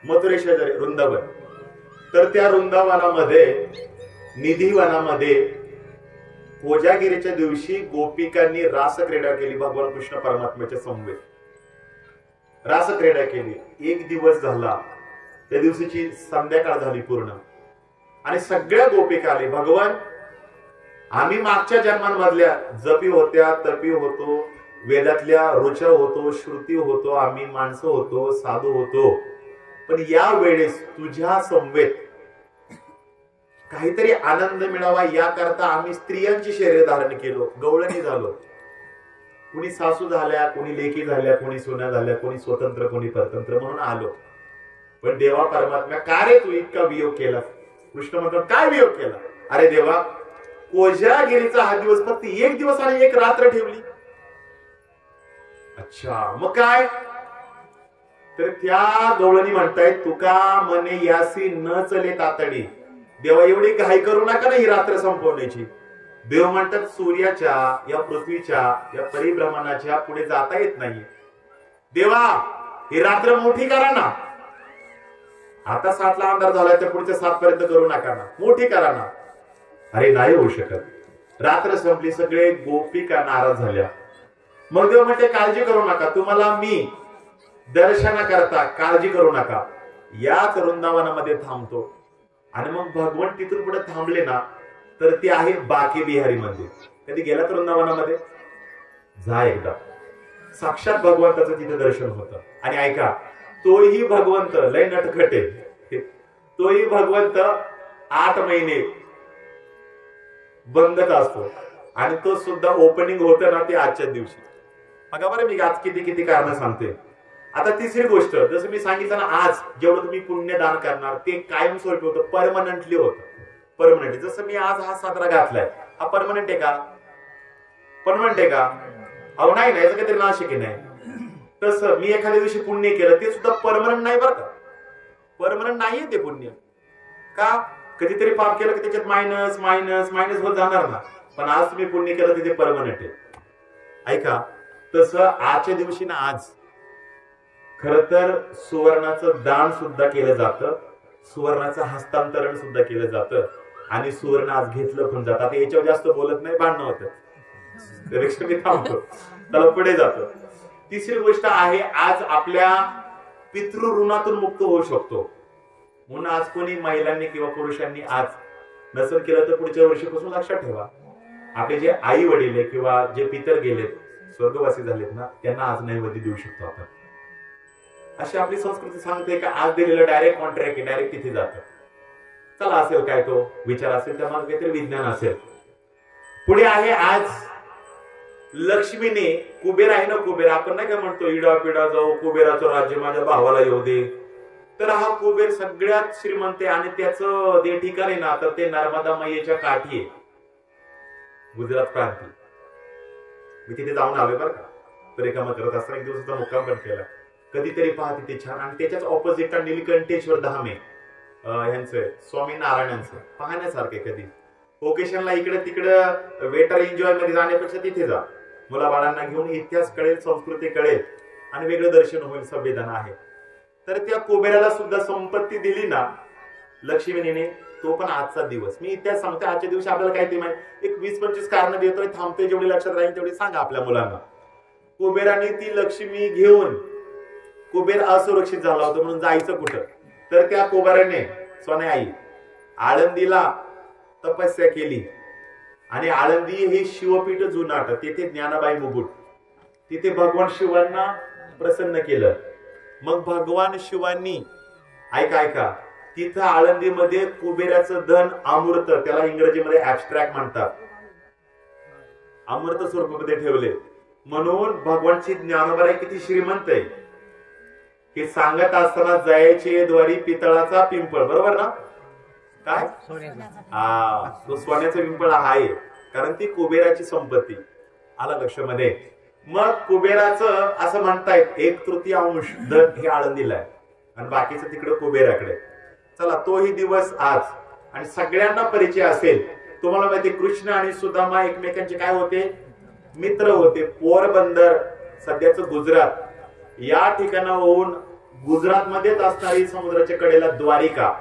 मथुरे शेजारी वृंदावन. तर त्या वृंदावनामध्ये, निधीवनामध्ये कोजागिरीच्या दिवशी गोपिकांनी रासक्रीडा केली. भगवान कृष्ण परमात्म्याच्या समवेत रासक्रीडा केली. 1 दिवस झाला. त्या दिवशीची संध्याकाळ झाली पूर्ण आणि सगळ्या गोपिका आले. भगवान, आम्ही मागच्या जन्मांमधल्या जपी होत्या, तपी होतो, वेदातल्या रुचा होतो, श्रुती होतो, आम्ही माणसं होतो, साधू होतो, पण या वेळेस तुझ्या समवेत काहीतरी आनंद मिळावा याकरता आम्ही स्त्रियांची शरीर धारण केलो, गवळणी झालो. कुणी सासू झाल्या, कुणी लेकी झाल्या, कुणी सोन्या झाल्या, कुणी स्वतंत्र, कुणी परतंत्र म्हणून आलो. पण देवा परमात्मा, का रे तू इतका वियोग केला? कृष्ण म्हणतो, काय वियोग केला? अरे देवा, कोजागिरीचा हा दिवस फक्त 1 दिवस आणि 1 रात्र ठेवली. अच्छा, मग काय? तर त्या गवळणी म्हणतायत, तुका मने यासी न चले तातडी. देवा, एवढी घाई करू नका ना ही रात्र संपवण्याची. देव म्हणतात, सूर्याच्या, या पृथ्वीच्या, या परिभ्रमणाच्या पुढे जाता येत नाही. देवा, ही रात्र मोठी करा ना. आता 7ला अंधार झालाय, तर पुढच्या 7 पर्यंत करू नका ना, मोठी करा ना. अरे नाही होऊ शकत. रात्र संपली, सगळे गोपिका नाराज झाल्या. मग देव म्हणते, काळजी करू नका, तुम्हाला मी दर्शना करता काळजी करू नका, याच वृंदावनामध्ये थांबतो. आणि मग भगवान तिथून पुढे थांबले ना, तर ते आहे बाके बिहारी मंदिर. कधी गेला तर वृंदावनामध्ये जा एकदा, साक्षात भगवंताचं तिथे दर्शन होतं. आणि ऐका, तोही भगवंत लय नटखट आहे. तोही भगवंत 8 महिने बंदच असतो आणि तो सुद्धा ओपनिंग होतं ना, ते आजच्या दिवशी. बघा बरं, मी आज किती कारण सांगते. आता तिसरी गोष्ट, जसं मी सांगितलं ना, आज जेवढं तुम्ही पुण्य दान करणार ते कायमस्वरूपी होतं, परमनंटली होतं. परमनंट, जसं मी आज हा साजरा घातलाय, हा परमनंट आहे का? परमनंट आहे का? अहो नाही ना, याचं काहीतरी नाशिक आहे नाही. तसं मी एखाद्या दिवशी पुण्य केलं, ते सुद्धा परमनंट नाही बरं का. परमनंट नाहीये ते पुण्य. का? कधीतरी पाप केलं की त्याच्यात मायनस मायनस मायनस होत जाणार ना. पण आज तुम्ही पुण्य केलं ते परमनंट आहे. ऐका, तसं आजच्या दिवशी ना, आज खर तर सुवर्णाचं दान सुद्धा केलं जातं, सुवर्णाचं हस्तांतरण सुद्धा केलं जातं आणि सुवर्ण आज घेतलं पण जातं. आता याच्यावर जास्त बोलत नाही, भांडणं होतं, त्यापेक्षा मी थांबतो, त्याला पुढे जातो. तिसरी गोष्ट आहे, आज आपल्या पितृ ऋणातून मुक्त होऊ शकतो. म्हणून आज कोणी महिलांनी किंवा पुरुषांनी आज नसन केलं तर पुढच्या वर्षीपासून लक्षात ठेवा, आपले जे आई वडील किंवा जे पितर गेलेत, स्वर्गवासी झालेत ना, त्यांना आज नैवेद्य देऊ शकतो आपण. अशी आपली संस्कृती सांगते का आज दिलेलं डायरेक्ट कॉन्ट्रॅक्ट डायरेक्ट तिथे जातं. चला, असेल काय तो विचार असेल, त्यामध्ये काहीतरी विज्ञान असेल. पुढे आहे आज लक्ष्मीने कुबेर आहे ना, कुबेर आपण नाही का म्हणतो इडा पिडा जाऊ कुबेराचं राज्य माझ्या भावाला येऊ दे, तर हा कुबेर सगळ्यात श्रीमंत आहे आणि त्याचं ते ठिकाण आहे ना, तर ते नर्मदा मैयाच्या काठी आहे, गुजरात प्रांती. मी तिथे जाऊन आलोय बरं का, परिक्रमा करत असताना एक दिवसाचा मुक्काम पण केला. कधीतरी पहा तिथे छान. आणि त्याच्याच ऑपोजिट नीलकंठेश्वर धाम आहे ह्यांचं, स्वामी नारायणांचं, पाहण्यासारखे. कधी ओकेशनला इकडे तिकडे वेटर एन्जॉय मध्ये जाण्यापेक्षा तिथे जा, मुला बाळांना घेऊन इतिहास कळेल, संस्कृती कळेल आणि वेगळं दर्शन होईल, संवेदना आहे. तर त्या कुबेराला सुद्धा संपत्ती दिली ना लक्ष्मीने, तो पण आजचा दिवस. मी इतिहास सांगते, आजच्या दिवशी आपल्याला काय ते माहिती, एक 20-25 कारण देतोय, थांबतोय, जेवढी लक्षात राहील तेवढी सांगा आपल्या मुलांना. कुबेराने ती लक्ष्मी घेऊन, कुबेर असुरक्षित झाला होता म्हणून जायचं कुठं, तर त्या कुबेराने सोन्या आई आळंदीला तपस्या केली. आणि आळंदी हे शिवपीठ जुनाट, तिथे ज्ञानाबाई मुकुट, तिथे भगवान शिवांना प्रसन्न केलं. मग भगवान शिवांनी ऐका तिथं आळंदीमध्ये कुबेराचं धन अमृत, त्याला इंग्रजीमध्ये ऍब्स्ट्रॅक्ट म्हणतात, अमृत स्वरूपामध्ये ठेवले. म्हणून भगवानची ज्ञानोबाई किती श्रीमंत आहे हे सांगत असताना जायचे द्वारी पितळाचा पिंपळ, बरोबर ना, काय तो सोन्याचा पिंपळ आहे, कारण ती कुबेराची संपत्ती. आला लक्षामध्ये. मग कुबेराचं असं म्हणतायत 1/3 धन हे आळंदीला आहे आणि बाकीचं तिकडे कुबेराकडे. चला, तोही दिवस आज. आणि सगळ्यांना परिचय असेल, तुम्हाला माहिती कृष्ण आणि सुदामा एकमेकांचे काय होते, मित्र होते. पोरबंदर सध्याचं गुजरात या ठिकाणाहून गुजरात मध्येच असणारी समुद्राच्या कडेला द्वारिका.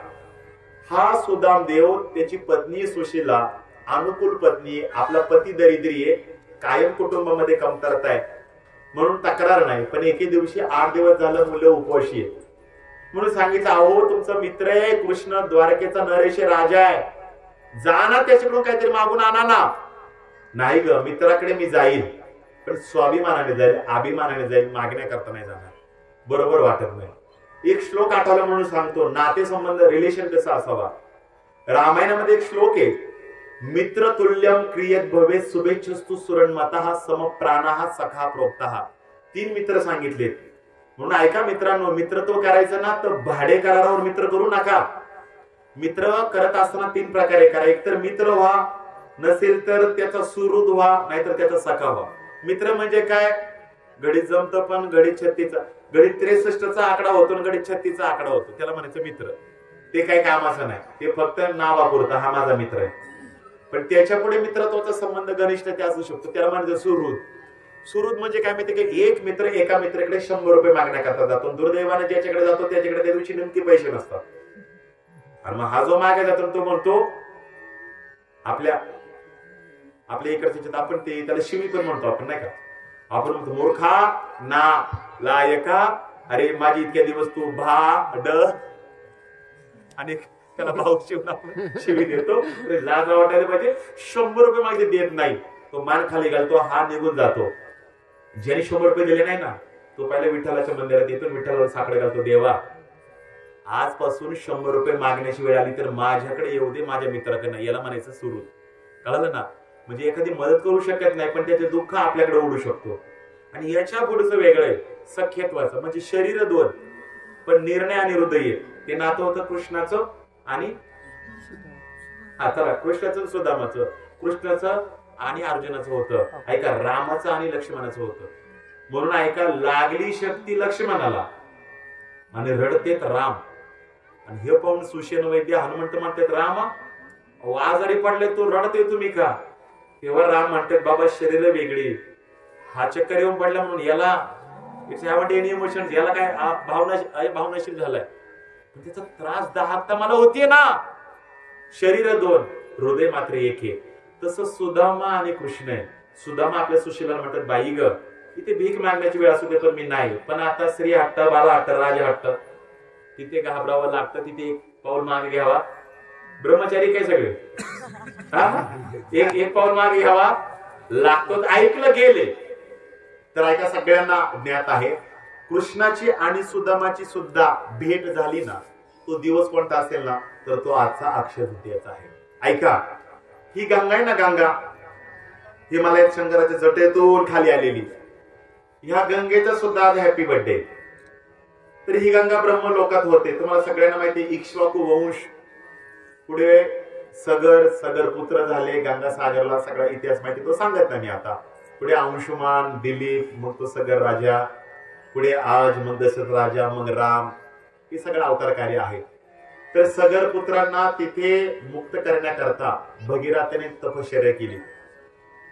हा सुदाम देव, त्याची पत्नी सुशीला अनुकूल पत्नी, आपला पती दरिद्री आहे, कायम कुटुंबामध्ये कमतरता आहे म्हणून तक्रार नाही. पण एके दिवशी 8 दिवस झालं मुलं उपवाशी आहे म्हणून सांगितलं, अहो तुमचा मित्र आहे कृष्ण, द्वारकेचा नरेश राजा आहे, जा ना त्याच्याकडून काहीतरी मागून आणा ना. नाही ग, मित्राकडे मी जाईल पण स्वाभिमानाने जाईल, अभिमानाने जाईल, मागण्या करता नाही जाणार, बरोबर वाटत नाही. एक श्लोक आठवला म्हणून सांगतो, नातेसंबंध, रिलेशन कसं असावा. रामायणामध्ये एक श्लोक आहे, मित्र तुल्यम क्रियेत भवे शुभेच्छस्तु सुरणमतः समप्राणः सखा प्रोक्तः. 3 मित्र सांगितलेत म्हणून ऐका मित्रांनो, मित्रत्व करायचं ना तर भाडे करारावर मित्र करू नका. मित्र करत असताना 3 प्रकारे करा, एक तर मित्र व्हा, नसेल तर त्याचा सुहृद व्हा, नाहीतर त्याचा सखा व्हा. मित्र म्हणजे काय, गणित जमतं पण गणित 36चा, गणित 63चा आकडा होतो, गणित 36चा आकडा होतो, त्याला म्हणायचं मित्र. ते काही कामाचं नाही, ते फक्त नावापुरतं, हा माझा मित्र आहे. पण त्याच्या पुढे मित्रत्वाचा संबंध घनिष्ठते असू शकतो, त्याला म्हणायचं सुहृद. सुहृद म्हणजे काय माहिती की एक मित्र एका मित्राकडे 100 रुपये मागण्या करता जातो, दुर्दैवाने ज्याच्याकडे जातो त्याच्याकडे त्या दिवशी नेमके पैसे नसतात. आणि मग हा जो मागे जातो तो म्हणतो, आपल्या इकडच्या आपण ते त्याला शिवी पण म्हणतो आपण, नाही का, आपण म्हणतो मूर्खा ना लायका, अरे माझी इतक्या दिवस तू भाड, आणि त्याला भाऊ शिवून आपण शिवी देतो. लाज वाटायला पाहिजे, 100 रुपये मागे देत नाही, तो मान खाली घालतो, हा निघून जातो. ज्याने 100 रुपये दिले नाही ना तो पहिल्या विठ्ठलाच्या मंदिरात येतो, विठ्ठलाला साकडे घालतो, देवा आजपासून 100 रुपये मागण्याची वेळ आली तर माझ्याकडे येऊ दे, माझ्या मित्राकडनं. याला म्हणायचं सुरू, कळलं ना. म्हणजे एखादी मदत करू शकत नाही पण त्याचे दुःख आपल्याकडे ओढू शकतो. आणि याच्या पुढचं वेगळं आहे सख्यत्वाचं, म्हणजे शरीर 2 पण निर्णय आणि हृदय ते नातं होतं कृष्णाचं आणि कृष्णाचं सुदामाचं, कृष्णाचं आणि अर्जुनाचं होतं, ऐका रामाचं आणि लक्ष्मणाचं होतं. म्हणून ऐका, लागली शक्ती लक्ष्मणाला आणि रडतेत राम. आणि हे पाहून सुषेण वैद्य हनुमंत म्हणतात, रामा आजारी पडले तू रडते तुम्ही का. तेव्हा राम म्हणतात, बाबा शरीर वेगळी, हा चक्कर येऊन पडला म्हणून याला इमोशन्स, याला काय भावनाशील झालाय, पण त्याचा त्रास दाहकता मला होतीये ना. शरीर 2 हृदय मात्र 1 आहे. तसं सुदामा आणि कृष्ण आहे. सुदामा आपल्या सुशीला म्हणतात, बाई ग इथे भीक मागण्याची वेळ असू दे पण मी नाही, पण आता स्त्री हट्ट, बाला हट्ट, राज हट्ट, तिथे घाबरावं लागतं, तिथे 1 पाऊल मागे घ्यावा. ब्रह्मचारी काय सगळे एक पाऊल मागे घ्यावा लागतो. ऐकलं गेले तर ऐका, सगळ्यांना ज्ञात आहे कृष्णाची आणि सुदामाची सुद्धा भेट झाली ना, तो दिवस कोणता असेल ना तर तो आजचा अक्षय तृतीयेचा आहे. ऐका, ही गंगा आहे ना, गंगा हिमालयात शंकराच्या जटेतून खाली आलेली. ह्या गंगेचा सुद्धा आज हॅपी बर्थडे. तर ही गंगा ब्रह्मलोकात होते. तुम्हाला सगळ्यांना माहिती इक्ष्वाकू वंश, पुढे सगर पुत्र झाले, गंगासागरला सगळा इतिहास माहिती, तो सांगत नाही मी आता. पुढे अंशुमान, दिलीप, मग तो सगर राजा, पुढे आज, मग दशरथ राजा, मग राम, हे सगळं अवतार कार्य आहे. तर सगर पुत्रांना तिथे मुक्त करण्याकरता भगीरथाने तपश्चर्या केली.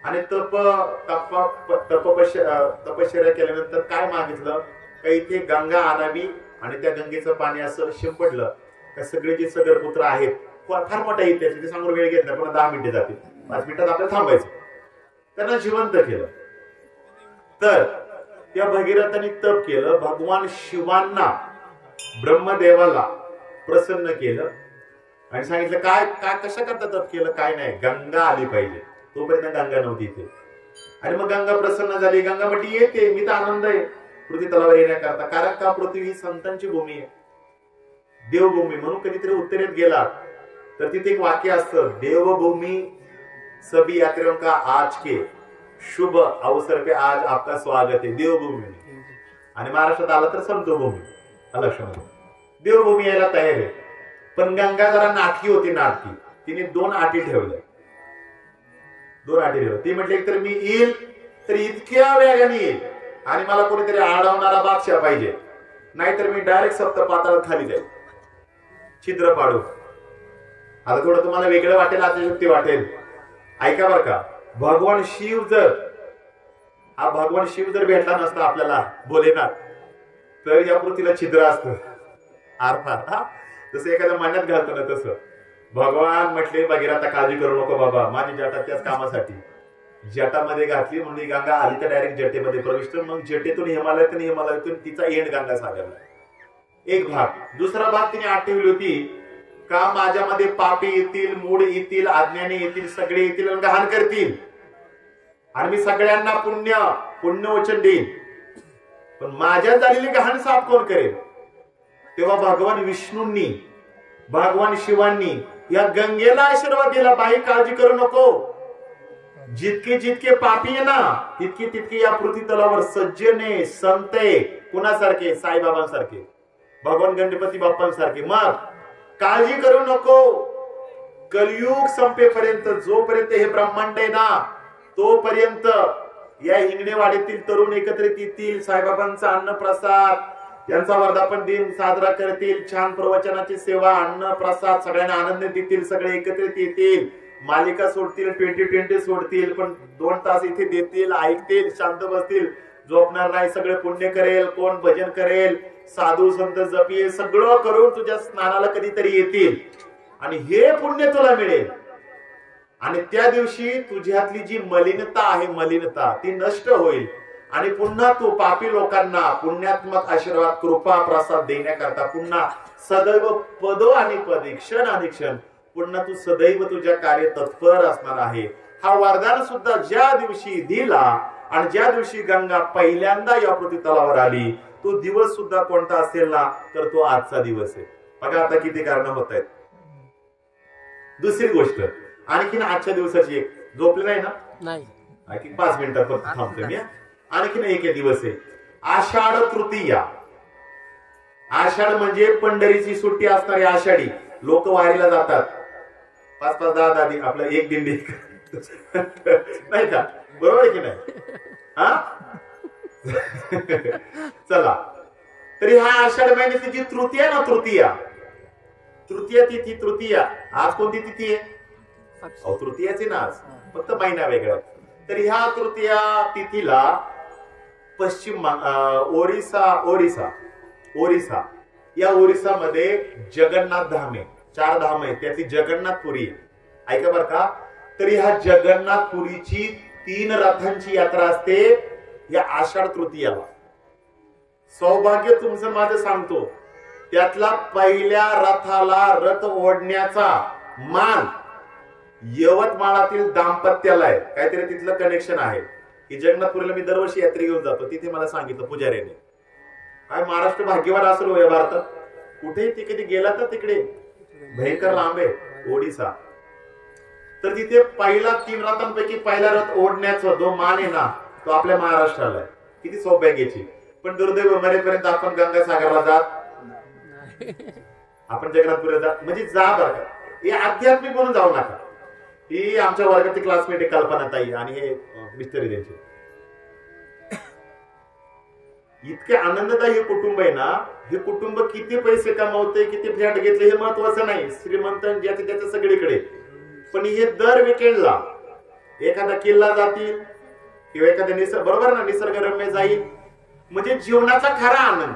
आणि तपश्चर्या केल्यानंतर काय मागितलं, का इथे गंगा आणावी आणि त्या गंगेचं पाणी असं शिंपडलं का सगळे जे सगर पुत्र आहेत, फार मोठा इतिहास, ते सांगून वेळ घेतला, पण 10 मिनिटे जातील, 5 मिनिटात आपल्याला थांबायचं, त्यांना जिवंत केलं. तर त्या भगीरथाने तप केलं, भगवान शिवांना, ब्रह्मदेवाला प्रसन्न केलं आणि सांगितलं काय काय कशा करता तप केलं, काय नाही, गंगा आली पाहिजे. तोपर्यंत गंगा नव्हती इथे. आणि मग गंगा प्रसन्न झाली. गंगा म्हटली येते, मी तर आनंद आहे पृथ्वी तलावर येण्याकरता, कारण का पृथ्वी ही संतांची भूमी आहे, देवभूमी. म्हणून कधीतरी उत्तरेत गेला तर तिथे एक वाक्य असतं, देवभूमी सभी यात्रियों का आज के शुभ अवसर पे आज आपका स्वागत है, देवभूमी. आणि महाराष्ट्रात आला तर समतोभूमी, लक्षात. देवभूमी यायला तयार आहे. पण गंगा जरा नाटकी होती, नाटकी. तिने 2 अटी ठेवल्या. ती म्हटली तर मी येईल तर इतक्या वेगाने येईल आणि मला कोणीतरी आडवणारा बादशाह पाहिजे, नाहीतर मी डायरेक्ट सप्तपाताळात खाली जाईल, छिद्र पाडू. आता थोडं तुम्हाला वेगळं वाटेल, अतिशक्ती वाटेल, ऐका बर का. भगवान शिव जर भेटला नसता आपल्याला भोलेनाथ, तर या पृथ्वीला छिद्र असतं आरपार. जसं एखाद्या मान्यात घालतो ना, तसं भगवान म्हटले भगीरथा काळजी करू नको बाबा, माझी जटा त्याच कामासाठी. जटामध्ये घातली म्हणजे गंगा आली तर डायरेक्ट जटेमध्ये प्रविष्ट. मग जटेतून हिमालयातून तिचा एंड गंगा सागरला. एक भाग. दुसरा भाग तिने आत ठेवली होती का माझ्यामध्ये पापी येतील, मूढ येतील, अज्ञानी येतील, सगळे येतील आणि गहाण करतील आणि मी सगळ्यांना पुण्यवचन देईन, पण माझ्यात झालेली गहाण साफ कोण करेल. तेव्हा भगवान विष्णूंनी, भगवान शिवांनी या गंगेला आशीर्वाद दिला, बाई काळजी करू नको, जितके जितके पापी आहे ना तितके तितके या पृथ्वी तलावर सज्जने, संते, कुणासारखे, साईबाबांसारखे, भगवान गणपती बाप्पांसारखे. मग काळजी करू नको, कलियुग संपेपर्यंत, जोपर्यंत हे ब्रह्मांड आहे ना तोपर्यंत या हिंगणेवाडीतील तरुण एकत्रित येतील, साईबाबांचा अन्नप्रसाद, त्यांचा वर्धापन दिन साजरा करतील, छान प्रवचनाची सेवा, अन्न प्रसाद, सगळ्यांना आनंद देतील, सगळे एकत्रित येतील, मालिका सोडतील, 2020 सोडतील, पण 2 तास इथे देतील, ऐकतील, शांत बसतील, झोपणार नाही, सगळे पुण्य करेल, कोण भजन करेल, साधू संत जपी, सगळं करून तुझ्या स्नानाला कधीतरी येतील आणि हे पुण्य तुला मिळेल. आणि त्या दिवशी तुझ्यातली जी मलिनता आहे, मलिनता ती नष्ट होईल आणि पुन्हा तू पापी लोकांना पुण्यात्मक आशीर्वाद, कृपा, प्रसाद देण्याकरता पुन्हा सदैव पदो आणि पदे, क्षण आणि क्षण पुन्हा तू सदैव तुझ्या कार्य तत्पर असणार आहे. हा वरदान सुद्धा ज्या दिवशी दिला आणि ज्या दिवशी गंगा पहिल्यांदा या पृथ्वी तलावर आली, तो दिवस सुद्धा कोणता असेल ना तर तो आजचा दिवस आहे. बघा आता किती कारण होत आहेत. दुसरी गोष्ट आणखीन आजच्या दिवसाची एक, झोपले नाही ना, नाही, आणखी 5 मिनिटात फक्त थांबतो मी. आणखीन एक दिवस आहे आषाढ तृतीया. आषाढ म्हणजे पंढरीची सुट्टी असणारी आषाढी. लोक वारीला जातात, 5-5, 10-10 दिन, आपलं एक दिंडी नाही का, बरोबर आहे की नाही. चला, तरी हा आषाढ महिन्याची जी तृतीया ना, तृतीया तिथी, तृतीया आज कोणती तिथी आहे, तृतीयाची ना, आज फक्त महिना वेगळा. तर ह्या तृतीया तिथीला पश्चिम ओरिसा या ओरिसामध्ये जगन्नाथ धाम आहे, 4 धाम आहेत, त्यातली जगन्नाथपुरी. ऐका बर का. तर ह्या जगन्नाथपुरीची 3 रथांची यात्रा असते या आषाढ तृतीयाला. सौभाग्य तुमचं माझं सांगतो, त्यातला पहिल्या रथाला रथ ओढण्याचा मान यवतमाळातील दाम्पत्याला आहे. काहीतरी तिथलं कनेक्शन आहे की जगन्नाथपुरीला मी दरवर्षी यात्रे घेऊन जातो, तिथे मला सांगितलं पुजाऱ्याने. काय महाराष्ट्र भाग्यवान असेल हो या भारतात, कुठेही तिकडे गेला तर तिकडे भयंकर लांब आहे ओडिसा. तर तिथे पहिला 3 रथांपैकी पहिला रथ ओढण्याचा जो मान आहे ना तो आपल्या महाराष्ट्राला आहे. किती सौभाग्याची. पण दुर्दैव मरेपर्यंत आपण गंगासागरला जात, आपण जगन्नाथपुरीला जात, म्हणजे जा बरं का. हे आध्यात्मिक म्हणून जाऊ नका. ही आमच्या वर्गाची क्लासमेट आहे कल्पना ताई आणि हे मिस्टरी त्यांचे. इतके आनंददायी हे कुटुंब आहे ना. हे कुटुंब किती पैसे कमावते, किती फ्लॅट घेतले हे महत्वाचं नाही. श्रीमंत ज्याचे त्याचे सगळीकडे. पण हे दर विकेंडला एखादा किल्ला जातील किंवा एखाद्या निसर्ग बरोबर ना निसर्गरम्य जाईल. म्हणजे जीवनाचा खरा आनंद.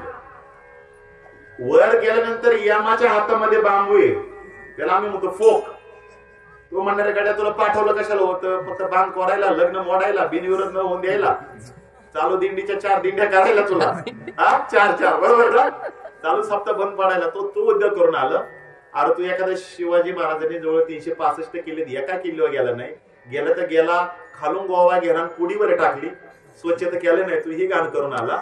वर गेल्यानंतर यमाच्या हातामध्ये बांबू आहे, त्याला आम्ही म्हणतो फोक. तो म्हणणाऱ्या गाड्या तुला पाठवलं कशाला होतं, फक्त बांध कोरायला, लग्न मोडायला, बिनविरोध न होऊन द्यायला, चालू दिंडीच्या 4 दिंड्या करायला तुला. हा 4 बरोबर ना. चालू सप्ताह बंद पडायला तो उद्योग करून आलं. अरे तू एखाद्या शिवाजी महाराजांनी जवळ 365 किल्ले एका किल्ल्यावर गेला नाही. गेला तर गेला, खालून गोवा घेणार पुडीवर टाकली, स्वच्छता केलं नाही. तू ही घाण करून आला.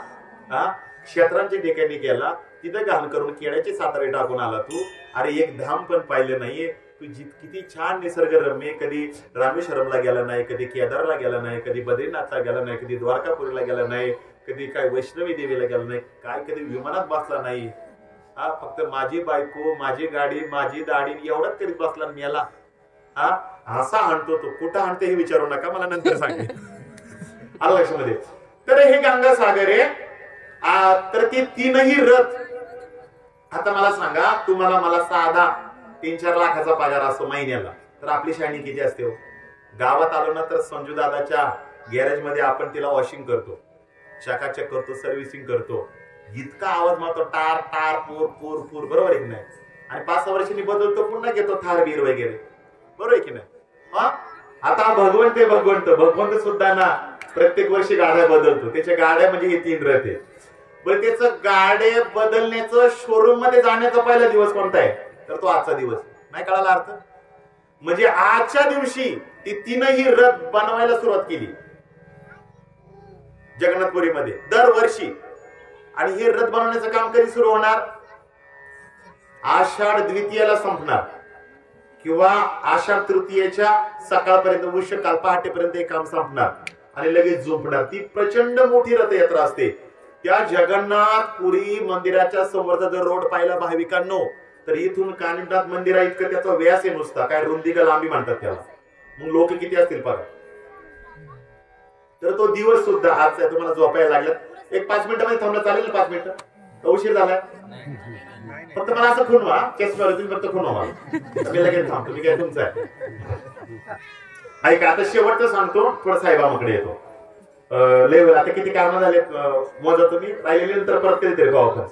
हा क्षेत्रांच्या ठिकाणी गेला, तिथं घाण करून केळ्याचे सातारे टाकून आला तू. अरे एक धाम पण पाहिलं नाहीये तू. किती छान निसर्गरम्य. कधी रामेश्वरमला गेला नाही, कधी केदारला गेला नाही, कधी बद्रीनाथला गेला नाही, कधी द्वारकापुरीला गेला नाही, कधी काय वैष्णवी देवीला गेला नाही, काय कधी विमानात बसला नाही. हा फक्त माझी बायको, माझी गाडी, माझी दाढी एवढाच करीत बसला मेला. हा असा आणतो तो. कुठं आणते हे विचारू नका, मला नंतर सांगेल. आलं लक्षामध्ये. तर हे गंगासागर आहे. तर ते 3ही रथ. आता मला सांगा, तुम्हाला मला साधा 3-4 लाखाचा पगार असतो महिन्याला, तर आपली शायनिंग किती असते हो. गावात आलो ना तर संजू दादाच्या गॅरेज मध्ये आपण तिला वॉशिंग करतो, शाखा चेक करतो, सर्व्हिसिंग करतो. इतका आवाज मारतो टार टार पूर पूर पूर. बरोबर आहे की नाही. आणि 5-6 वर्षांनी बदलतो, पुन्हा घेतो थार बीर वगैरे. बरोबर आहे की नाही. हा आता भगवंत सुद्धा ना प्रत्येक वर्षी गाड्या बदलतो. त्याच्या गाड्या म्हणजे हे 3 रथ आहे. बरं त्याचं गाड्या बदलण्याचं शोरूम मध्ये जाण्याचा पहिला दिवस कोणता आहे, तर तो आजचा दिवस. नाही कळाला अर्थ. म्हणजे आजच्या दिवशी ती 3ही रथ बनवायला सुरुवात केली जगन्नाथपुरीमध्ये दरवर्षी. आणि हे रथ बनवण्याचं काम कधी सुरू होणार, आषाढ द्वितीयेला संपणार किंवा आषाढ तृतीयेच्या सकाळपर्यंत, उशीर काल पहाटेपर्यंत हे काम संपणार आणि लगेच झोपणार. ती प्रचंड मोठी रथयात्रा असते. त्या जगन्नाथपुरी मंदिराच्या समोरचा जर रोड पाहिला भाविकांनो, तर इथून कानिमनाथ मंदिरा इतकं त्याचा व्यास आहे नुसता. काय रुंदी का लांबी म्हणतात त्याला. मग लोक किती असतील बघा. तर तो दिवस सुद्धा आज तुम्हाला झोपायला लागला. एक 5 मिनिटांमध्ये थांबलं चालेल. 5 मिनिटं उशीर झालाय. फक्त मला असं खुणवा चष्मा तुम्ही फक्त खुणवा, मी लगेच थांबतो. मी काय तुमचं आहे ऐका. आता शेवटचं सांगतो, थोडं साहेबांकडे येतो. लेवल आता किती कारणं झाले मोजा तुम्ही, राहिलेले नंतर परत कधीतरी गावात.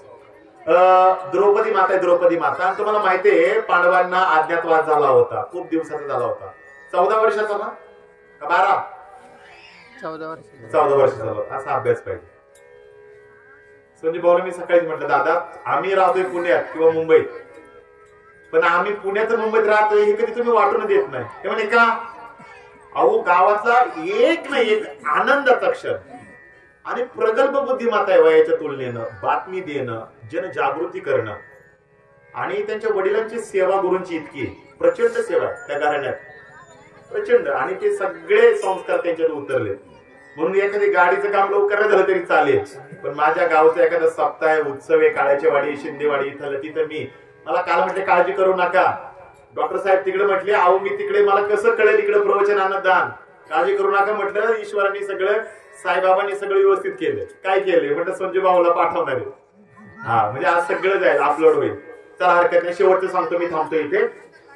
द्रौपदी माता आहे, द्रौपदी माता. आणि तुम्हाला माहितीये पांडवांना अज्ञातवास झाला होता, खूप दिवसाचा झाला होता. 14 वर्षाचा ना का 12? 14 वर्ष झाला होता. असा अभ्यास पाहिजे. संजय भाऊला मी सकाळीच म्हटलं, दादा आम्ही राहतोय पुण्यात किंवा मुंबईत, पण आम्ही पुण्यात मुंबईत राहतोय हे कधी तुम्ही वाटून देत नाही. ते म्हणे का, अहो गावातला एक ना एक आनंदाचा क्षण आणि प्रगल्भ बुद्धिमत्ता आहे वयाच्या तुलनेनं. बातमी देणं, जनजागृती करणं आणि त्यांच्या वडिलांची सेवा, गुरूंची इतकी प्रचंड सेवा त्या घराण्यात, प्रचंड. आणि ते सगळे संस्कार त्यांच्यात उतरले. म्हणून एखादी गाडीचं काम लवकर झालं तरी चालेल, पण माझ्या गावचा एखादा सप्ताह आहे, उत्सव आहे, काळ्याची वाडी, शिंदेवाडी इथं, तिथं मला काल म्हटले काळजी करू नका. डॉक्टर साहेब तिकडे म्हटले, अहो मी तिकडे, मला कसं कळेल इकडे प्रवचनानं दान, काळजी करू नका म्हटलं. ईश्वरांनी सगळं, साईबाबांनी सगळं व्यवस्थित केलं. काय केलंय म्हटलं, संजय भाऊला पाठवणार आहे. हा म्हणजे आज सगळं जाईल, अपलोड होईल. चला हरकत नाही. शेवटचं सांगतो, मी थांबतो इथे.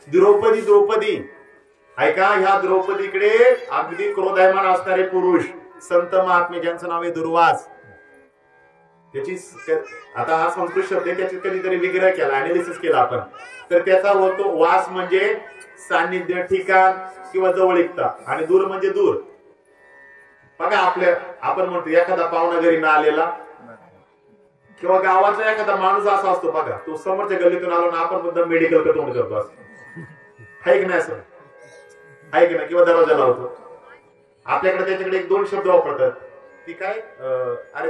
द्रौपदी ऐका. ह्या द्रौपदीकडे अगदी क्रोधायमान असणारे पुरुष, संत महात्मे, ज्यांचं नाव आहे दुर्वास. त्याची आता हा संस्कृत शब्द आहे, त्याची कधीतरी विग्रह केला, अनालिसिस केला आपण, तर त्याचा होतो वास म्हणजे सान्निध्य, ठिकाण किंवा जवळीकता, आणि दूर म्हणजे दूर. बघा आपण म्हणतो एखादा पाहुणा घरी ना आलेला किंवा गावातला एखादा माणूस असा असतो बघा, तो समोरच्या गल्लीतून आलो ना, आपण सुद्धा मेडिकल का तोंड करतो असं, आहे की नाही असं, आहे की नाही, किंवा दरवाजा लावतो. आपल्याकडे त्याच्याकडे 1-2 शब्द वापरतात. ती काय, अरे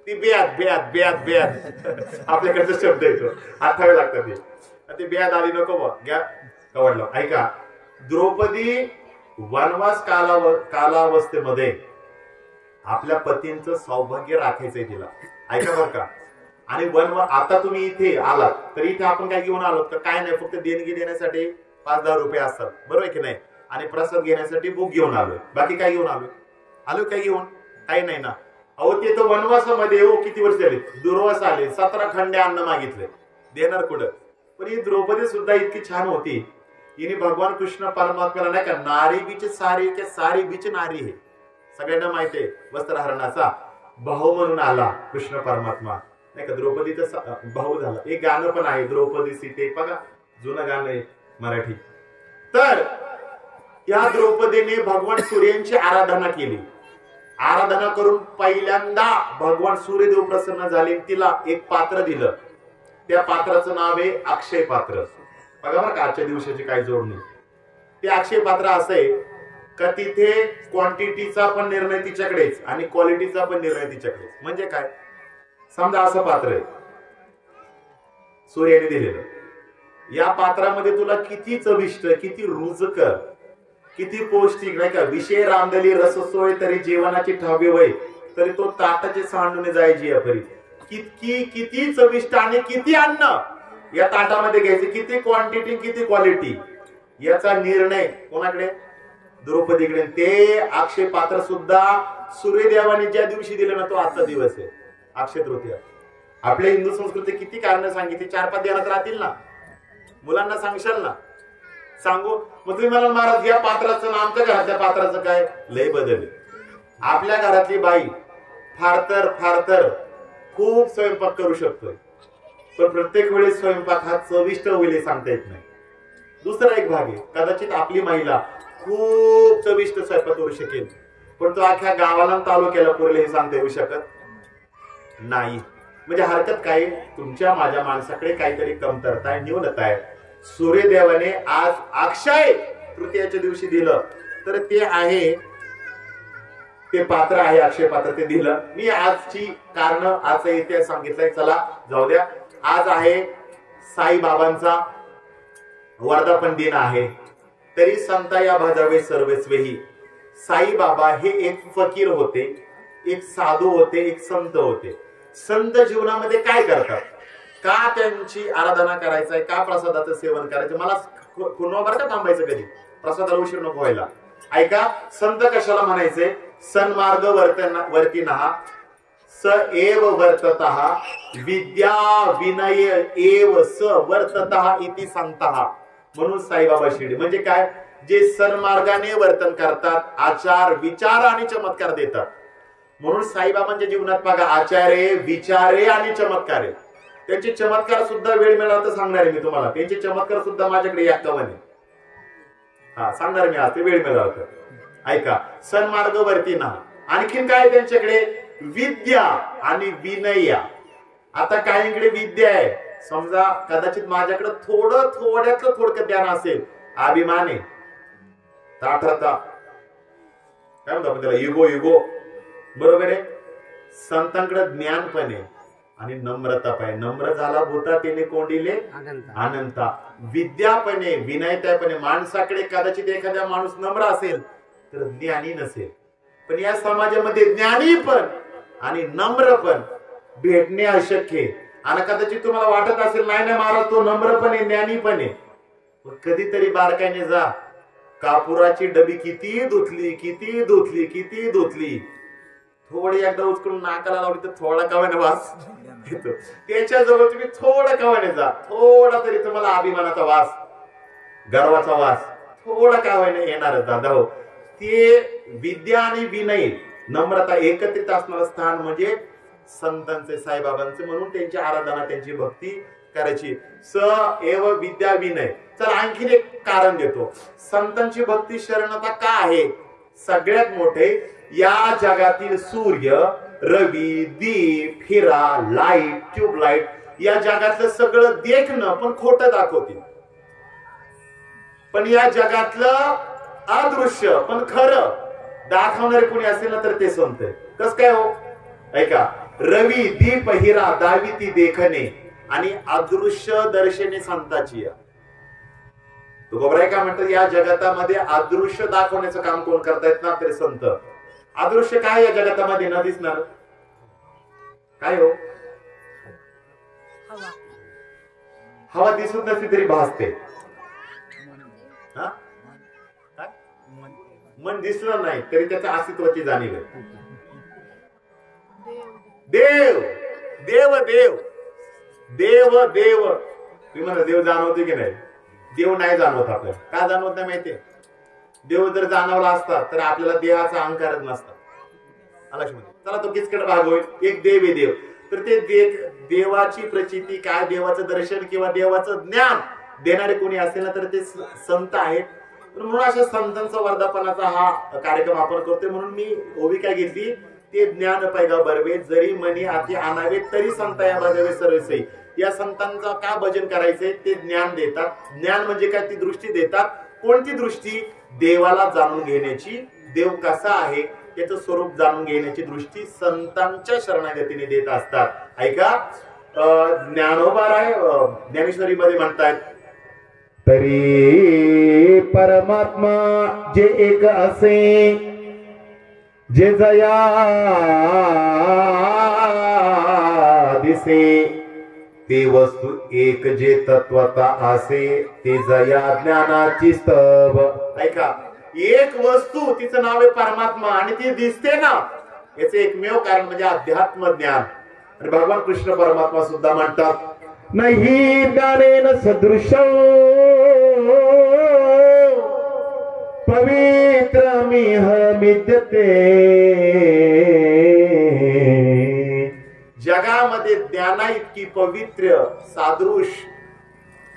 ती ब्याद आपल्याकडचा शब्द येतो, आठावे लागतात ते. ती ब्याद आली नको बा, घ्या कवडला. ऐका, द्रौपदी वनवास कालावस्थेमध्ये आपल्या पतींचं सौभाग्य राखायचंय तिला. ऐका बरं का. आणि आता तुम्ही इथे आलात तर इथे आपण काय घेऊन आलो तर काय नाही, फक्त देणगी देण्यासाठी 5-10 रुपये असतात, बरोबर की नाही. आणि प्रसाद घेण्यासाठी बुक घेऊन आलोय. बाकी काय घेऊन आलोय काय घेऊन? काही नाही ना. अहो ते तर वनवासामध्ये किती वर्ष झाले, दुर्वास आले, 17 खंडे अन्न मागितले, देणार कुठं. पण ही द्रौपदी सुद्धा इतकी छान होती. हिने भगवान कृष्ण परमात्म्याला नाही का नारी बीच सारी बीच नारी हे सगळ्यांना माहिती आहे, वस्त्रहरणाचा भाऊ म्हणून आला कृष्ण परमात्मा नाही का. द्रौपदीचा भाऊ झाला. एक गाणं पण आहे द्रौपदी सीते, बघा जुनं गाणं आहे मराठी. तर या द्रौपदीने भगवान सूर्यांची आराधना केली. आराधना करून पहिल्यांदा भगवान सूर्यदेव प्रसन्न झाले. तिला एक पात्र दिलं. त्या पात्राचं नाव आहे अक्षय पात्र. बघा बरं का आजच्या दिवसाची काय जोडणी. ते अक्षय पात्र असं आहे का तिथे क्वांटिटीचा पण निर्णय तिच्याकडेच आणि क्वालिटीचा पण निर्णय तिच्याकडेच. म्हणजे काय, समजा असं पात्र आहे सूर्याने दिलेलं. या पात्रामध्ये तुला किती चविष्ट, किती रुचकर, किती पौष्टिक नाही का विषय रांधली रससोय तरी जेवणाची ठावी वय तरी तो ताटाची सांडून जायची या परी. किती चविष्ट आणि किती अन्न या ताटामध्ये घ्यायचे, किती क्वांटिटी किती क्वालिटी याचा निर्णय कोणाकडे? द्रौपदीकडे. ते अक्षय पात्र सुद्धा सूर्यदेवाने ज्या दिवशी दिलं ना तो आजचा दिवस आहे अक्षय तृतीया. आपल्या हिंदू संस्कृती किती कारण सांगितली, 4-5 ध्यानात राहतील ना. मुलांना सांगशाल ना, सांगू मग तुम्ही मला महाराज या पात्राचं ना आमच्या घरातल्या पात्राचं काय लय बदल. आपल्या घरातली बाई फार तर खूप स्वयंपाक करू शकतोय, पण प्रत्येक वेळेस स्वयंपाक हा चविष्ट होईल सांगता येत नाही. दुसरा एक भाग आहे, कदाचित आपली महिला खूप चविष्ट स्वयंपाक करू शकेल, पण तो अख्ख्या गावाला तालुक्याला पुरेल हे सांगता येऊ शकत नाही. म्हणजे हरकत काय, तुमच्या माझ्या माणसाकडे काहीतरी कमतरता आहे, न्यूनता आहे. सूर्यदेवाने आज अक्षय तृतीयाच्या दिवशी दिलं तर ते आहे, ते पात्र आहे अक्षय पात्र, ते दिलं. मी आजची कारण आज इतिहास सांगितलंय, चला जाऊ द्या. आज आहे साईबाबांचा वर्धापन दिन आहे. तरी संता या भाजावे सर्वस्वेही. साईबाबा हे एक फकीर होते, एक साधू होते, एक संत होते. संत जीवनामध्ये काय करतात, का त्यांची आराधना करायचंय, का प्रसादाचं सेवन करायचं. मला पुन्हा बरं का थांबायचं कधी, प्रसादाला उशीर नको व्हायला. ऐका, संत कशाला म्हणायचे? सन्मार्ग वर्तिनः स एव वर्ततः विद्या विनय एव स वर्ततः इति संतः. म्हणून साईबाबा शिर्डी म्हणजे काय, जे सन्मार्गाने वर्तन करतात, आचार विचार आणि चमत्कार देतात. म्हणून साईबाबांच्या जीवनात बघा आचार्य विचारे आणि चमत्कार आहे. त्यांचे चमत्कार सुद्धा वेळ मिळाला तर सांगणार आहे मी तुम्हाला. त्यांचे चमत्कार सुद्धा माझ्याकडे या कवाने सांगणार मी आज, ते वेळ मिळाला तर. ऐका, सन्मार्गवर्तीना. आणखीन काय त्यांच्याकडे? विद्या आणि विनय. आता काहींकडे विद्या आहे, समजा कदाचित माझ्याकडे थोड्यातलं थोडक्यात ज्ञान असेल, अभिमान आहे, ताठरता काय म्हणतो आपण त्याला, युगो बरोबर आहे. संतांकडे ज्ञान पण आहे आणि नम्रता पण आहे. नम्र झाला भूता त्याने कोंडिले अनंता. विद्या पण आहे, विनयता पण आहे. माणसाकडे कदाचित एखादा माणूस नम्र असेल तर ज्ञानी नसेल, पण या समाजामध्ये ज्ञानी पण आणि नम्र पण भेटणे अशक्य आहे. आणि कदाचित तुम्हाला वाटत असेल नाही महाराज तो नम्र पण आहे ज्ञानी पण आहे, कधीतरी बारकाईने जा. कापुराची डबी किती धुतली थोडी एकदा उचकून नाकाला लावली तर थोडा कवाने वास येतो. त्याच्याजवळ तुम्ही थोडा कवाने जा, थोडा तरी तुम्हाला अभिमानाचा वास, गर्वाचा वास थोडा कवाने येणारच दादा हो. ते विद्या आणि विनय नम्रता एकत्रित असणारं स्थान म्हणजे संतांचे, साईबाबांचे. म्हणून त्यांची आराधना, त्यांची भक्ती करायची. स एव विद्या विनय. चला आणखीन एक कारण देतो. संतांची भक्ती शरणता का आहे? सगळ्यात मोठे, या जगातील सूर्य, रवी, दीप, हिरा, लाईट, ट्यूबलाईट या जगातलं सगळं देखणं पण खोटं दाखवतील, पण या जगातलं अदृश्य पण खरं दाखवणारे कोणी असेल ना तर ते संत आहे. कस काय हो? ऐका, रवी, दीप, हिरा दाविती देखणे आणि अदृश्य दर्शने संताची. तुकोबराय काय म्हणतात, या जगतामध्ये अदृश्य दाखवण्याचं काम कोण करतायत ना, तरी संत. अदृश्य काय या जगतामध्ये न दिसणार काय हो? हवा दिसत नसली तरी भासते. मन दिसलं नाही तरी त्याच्या अस्तित्वाची जाणीव आहे. देव देव देव देव देव तुम्ही म्हणा देव जाणवतो की नाही? देव नाही जाणवत आपल्याला. का जाणवत नाही माहितीये? देव जर जाणवला असता तर आपल्याला देहाचा अहंकारच नसता. चला तो किचकट भाग होईल. एक देव आहे देव, तर ते देवाची प्रचिती काय, देवाचं दर्शन किंवा देवाचं ज्ञान देणारे कोणी असेल ना तर ते संत आहेत. म्हणून अशा संतांचा वर्धापनाचा हा कार्यक्रम आपण करतोय. म्हणून मी ओवी काय घेतली, ते ज्ञान पैगा बरवे जरी मनी आती आणावे तरी संत या बजावे सर्वसई. या संतांचा का भजन करायचंय? ते ज्ञान देतात. ज्ञान म्हणजे काय? ती दृष्टी देतात. कोणती दृष्टी? देवाला जाणून घेण्याची, देव कसा आहे त्याचं स्वरूप जाणून घेण्याची दृष्टी संतांच्या शरणागतीने देत असतात. ऐका, ज्ञानोबा राय ज्ञानेश्वरी मध्ये म्हणतायत, तरी परमात्मा जे एक असे जे जया दिसे, ते वस्तू एक जे तत्वता असे, ते जया ज्ञानाची स्तव. ऐका, एक वस्तू तिचं नाव आहे परमात्मा आणि ती दिसते ना, याचे एकमेव कारण म्हणजे अध्यात्म ज्ञान. आणि भगवान कृष्ण परमात्मा सुद्धा म्हणतात, नाही ज्ञानेन सदृश पवित्रमिह विद्यते. जगामध्ये ज्ञाना इतकी पवित्र सादृश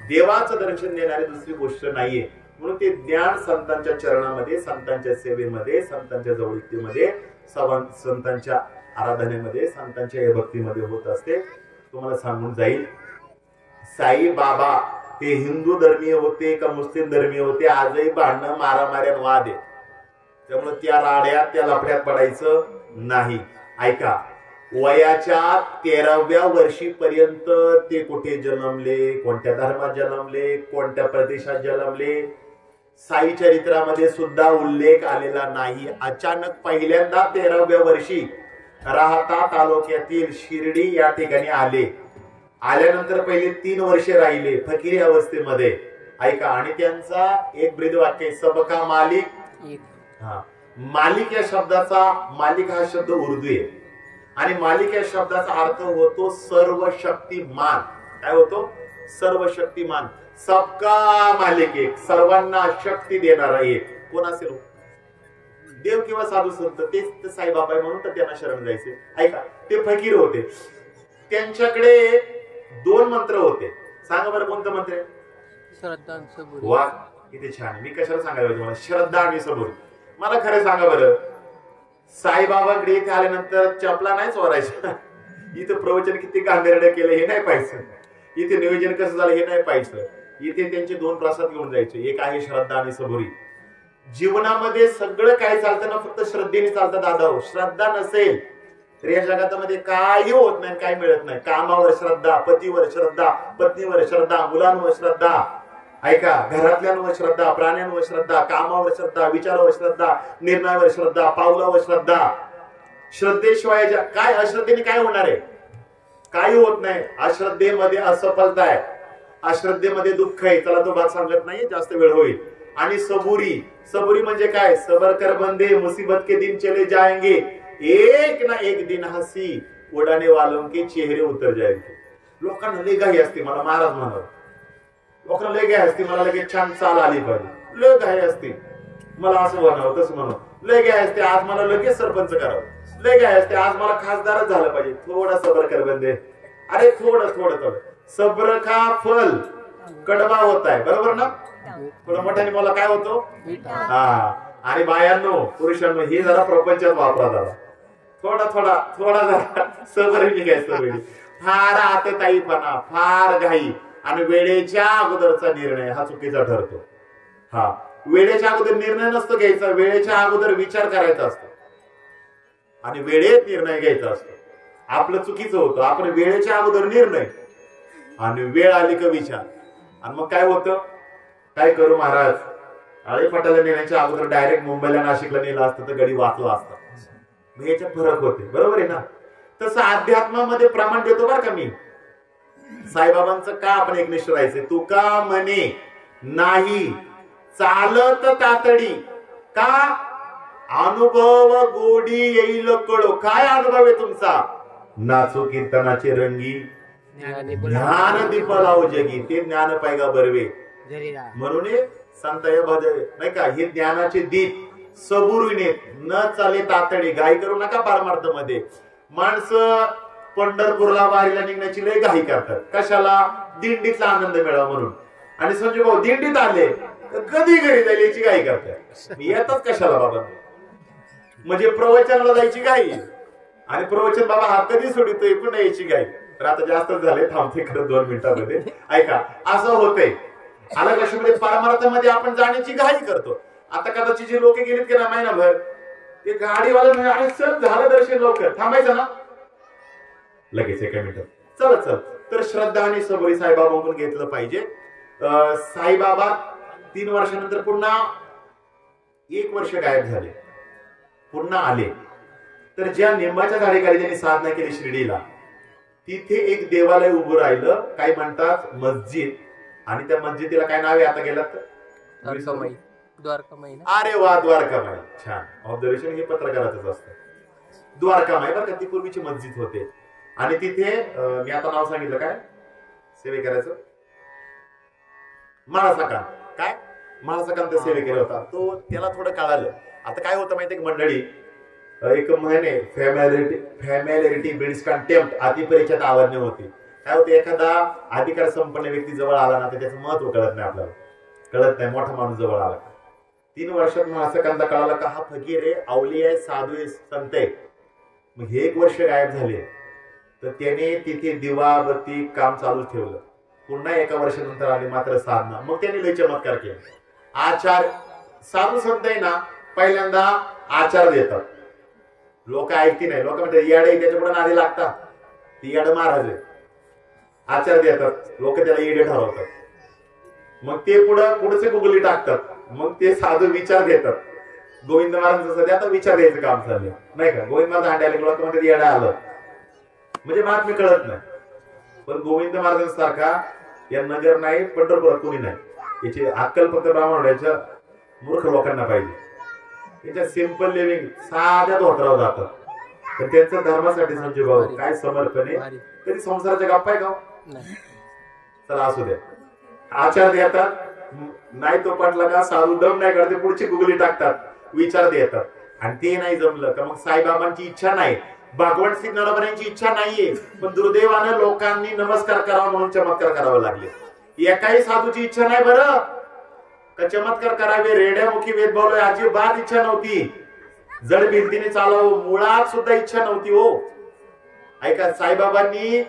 देवाचं दर्शन देणारी दुसरी गोष्ट नाहीये. म्हणून ते ज्ञान संतांच्या चरणामध्ये, संतांच्या सेवेमध्ये, संतांच्या जवळीकतेमध्ये, संतांच्या आराधनेमध्ये, संतांच्या भक्तीमध्ये होत असते. तुम्हाला सांगून जाईल, साई बाबा हे हिंदू धर्मीय होते का मुस्लिम धर्मीय होते, आजही भांडणं मारामाऱ्यान वाद आहे. त्यामुळे त्या राड्यात त्या लफड्यात पडायचं नाही. ऐका, वयाच्या 13व्या वर्षीपर्यंत ते कुठे जन्मले, कोणत्या धर्मात जन्मले, कोणत्या प्रदेशात जन्मले, साई चरित्रामध्ये सुद्धा उल्लेख आलेला नाही. अचानक पहिल्यांदा 13व्या वर्षी राहता तालुक्यातील शिर्डी या ठिकाणी आले. आल्यानंतर पहिले 3 वर्षे राहिले फकीरी अवस्थेमध्ये. ऐका, आणि त्यांचा एक ब्रीद वाक्य, सबका मालिक. मालिक या शब्दाचा, मालिक हा शब्द उर्दू आहे आणि मालिक या शब्दाचा अर्थ होतो सर्वशक्तिमान. काय होतो? सर्वशक्तिमान. सबका मालिक एक, सर्वांना शक्ती देणारा एक. कोण असेल? देव किंवा साधू संत, तेच साईबाबा आहे म्हणून तर त्यांना शरण जायचे. ऐका, ते फकीर होते. त्यांच्याकडे 2 मंत्र होते. सांगा बरं कोणतं मंत्र आहे? श्रद्धा आणि सबुरी. वा, किती छान. मी कशाला सांगायला तुम्हाला? श्रद्धा आणि सबुरी. मला खरं सांगा बरं, साईबाबाकडे इथे आल्यानंतर चपला नाही चोरायच्या. इथं प्रवचन किती गांधीर्य केलं हे नाही पाहायचं, इथे नियोजन कसं झालं हे नाही पाहायचं. इथे त्यांचे 2 प्रसाद घेऊन जायचे. एक आहे श्रद्धा आणि सबुरी. जीवनामध्ये सगळं काय चालतं ना फक्त श्रद्धेने चालतं दादा. श्रद्धा नसेल तर या जगामध्ये काही होत नाही, काही मिळत नाही. कामावर श्रद्धा, पतीवर श्रद्धा, पत्नीवर श्रद्धा, मुलांवर श्रद्धा. ऐका, घरातल्यांवर श्रद्धा, प्राण्यांवर श्रद्धा, कामावर श्रद्धा, विचारावर श्रद्धा, निर्णयावर श्रद्धा, पावलावर श्रद्धा. श्रद्धेशिवाय काय, अश्रद्धेने काय होणार आहे? काही होत नाही. अश्रद्धेमध्ये असफलता आहे, अश्रद्धेमध्ये दुःख आहे. चला तो भाग सांगत नाही, जास्त वेळ होईल. आणि सबुरी. सबुरी म्हणजे काय? सबर कर बंदे, मुसीबत के दिन चले जाएंगे, एक ना एक दिन हसी उडाने वालों के चेहरे उतर जाएंगे. लोकांना लय घाई असते, मला महाराज म्हणाल, लोकांना लय घाई असते, मला लगेच छान चाल आली पाहिजे. लय घाई असते, मला असं म्हणावं तसं म्हणावं. लय घाई असते, आज मला लगेच सरपंच करावं. लय घाई असते, आज मला खासदारच झालं पाहिजे. थोडा सबर कर बंदे. अरे थोडं थोडं थोडं. सब्र का फल कडवा होत आहे, बरोबर ना? थोडं मोठ्याने मला काय होतो? हा. आणि बायांनो, पुरुषांनो, हे जरा प्रपंचात वापरा जरा. थोडा थोडा थोडा जरा सबरीने घ्यायचं. फार आतताईपणा, फार घाई आणि वेळेच्या अगोदरचा निर्णय हा चुकीचा ठरतो. हा, वेळेच्या अगोदर निर्णय नसतो घ्यायचा, वेळेच्या अगोदर विचार करायचा असतो आणि वेळेत निर्णय घ्यायचा असतो. आपलं चुकीचं होतं, आपण वेळेच्या अगोदर निर्णय आणि वेळ आली का विचार. आणि मग काय होतं? काय करू महाराज, आळेपाटाला नेण्याच्या अगोदर डायरेक्ट मुंबईला नाशिकला नेलं असतं तर गडी वाचला असता. मग याच्यात फरक होते, बरोबर आहे ना. तसं अध्यात्मामध्ये प्रमाण देतो बरं का मी. साईबाबांचं का आपण एकनिष्ठ राहायचंय. तुका म्हणे नाही चालत तातडी, का अनुभव गोडी येईल कळो. काय अनुभव आहे तुमचा. नाचो कीर्तनाचे रंगी, ज्ञान दीप लावो जगी, ते ज्ञान पायगा बरवे. म्हणून संतय भज नाही का, हे ज्ञानाचे दीप सबुरीने न चाले तातडी. घाई करू नका पारमार्थ मध्ये. माणसं पंढरपूरला वारीला निघण्याची लय घाई करतात. कशाला, दिंडीतला आनंद मिळावा म्हणून. आणि संजय भाऊ दिंडीत आले तर कधी घरी जाईल याची घाई करतात. मी येतात कशाला बाबा, म्हणजे प्रवचनाला जायची घाई. आणि प्रवचन बाबा हा कधी सोडितोय पुन्हा यायची घाई. तर आता जास्तच झाले, थांबते खरं 2 मिनिटांमध्ये. ऐका, असं होतंय. अलग लक्ष्मीमध्ये पारमार्थामध्ये आपण जाण्याची घाई करतो. आता कदाचित जे लोक गेलेत की ना महिनाभर, ते गाडीवाला आणि चल झालं दर्शन लवकर, थांबायचं ना लगेच 1 मिनिट, चल चल. तर श्रद्धा आणि सबुरी साईबाबांकडून घेतलं पाहिजे. साईबाबा 3 वर्षानंतर पुन्हा 1 वर्ष गायब झाले, पुन्हा आले. तर ज्या निंबाच्या झाडेखाली त्यांनी साधना केली शिर्डीला, तिथे एक देवालय उभं राहिलं. काय म्हणतात, मस्जिद. आणि त्या मस्जिदीला काय नाव आहे आता गेलात तर, द्वारकामाई. अरे वा, द्वारकामाई. छान ऑब्झर्वेशन, हे पत्रकाराचंच असतं. द्वारकामाई बरं का, ती पूर्वीची मस्जिद होते. आणि तिथे मी आता नाव सांगितलं काय सेवेकराचं, महाराजांना काय महाराजांना सेवेकरी होता तो. त्याला थोडं कळालं. आता काय होतं माहिती मंडळी, एक म्हणे फॅमिलिरिटी बिल्ड्स कंटेम्प्ट, अतिपरिचयात आवडणे होते. काय होते, एखादा अधिकार संपन्न व्यक्ती जवळ आला ना तर त्याचं महत्व कळत नाही आपल्याला, कळत नाही. मोठा माणूस जवळ आला. 3 वर्षात महाराजांना कळालं का हा फकीर आहे, अवली आहे, साधू आहे, संत आहे. मग हे 1 वर्ष गायब झाले. तर त्याने तिथे दिवाबत्ती काम चालू ठेवलं. पुन्हा 1 वर्षानंतर आले मात्र साधना. मग त्यांनी लय चमत्कार केले. आचार, साधू संत आहे ना, पहिल्यांदा आचार देतात. लोक ऐकती नाही. लोक म्हणतात येडे, त्याच्या पुढे नादी लागतात, ती येड महाराज आहे. आचार देतात, लोक त्याला येडे ठरवतात. मग ते पुढचे गुगली टाकतात. मग ते साधू विचार देतात. गोविंद महाराजांचं सध्या आता विचार द्यायचं काम चाललं नाही का. गोविंद महाराज हांड्याला लोक म्हणतात येडा आलं, म्हणजे महात्म्य कळत नाही. पण गोविंद महाराजांसारखा या नगर नाही, पंढरपुरात कोणी नाही. याची अक्कल फक्त ब्राह्मणाच्या मूर्ख लोकांना पाहिजे. त्याच्या सिंपल लिव्हिंग, साध्या धोत्रावर जातात. पण त्यांचं धर्मासाठी संजय भाऊ काय समर्पण आहे. कधी संसाराच्या गप्पा आहे का, चला असू द्या. आचार देतात, नाही तो पटला का साधू दम नाही करते, पुढची गुगली टाकतात, विचार देतात. आणि ते नाही जमलं का मग साईबाबांची इच्छा नाही, भगवान श्री नरबऱ्यांची इच्छा नाहीये, पण दुर्दैवानं लोकांनी नमस्कार करावा म्हणून चमत्कार करावे लागले. एकाही साधूची इच्छा नाही बरं का चमत्कार करावे, रेड्यामुखी वेद बोलावे, अजिबात इच्छा नव्हती. जड भिंतीने चालावं मुळात सुद्धा इच्छा नव्हती हो. ऐका, साईबाबांनी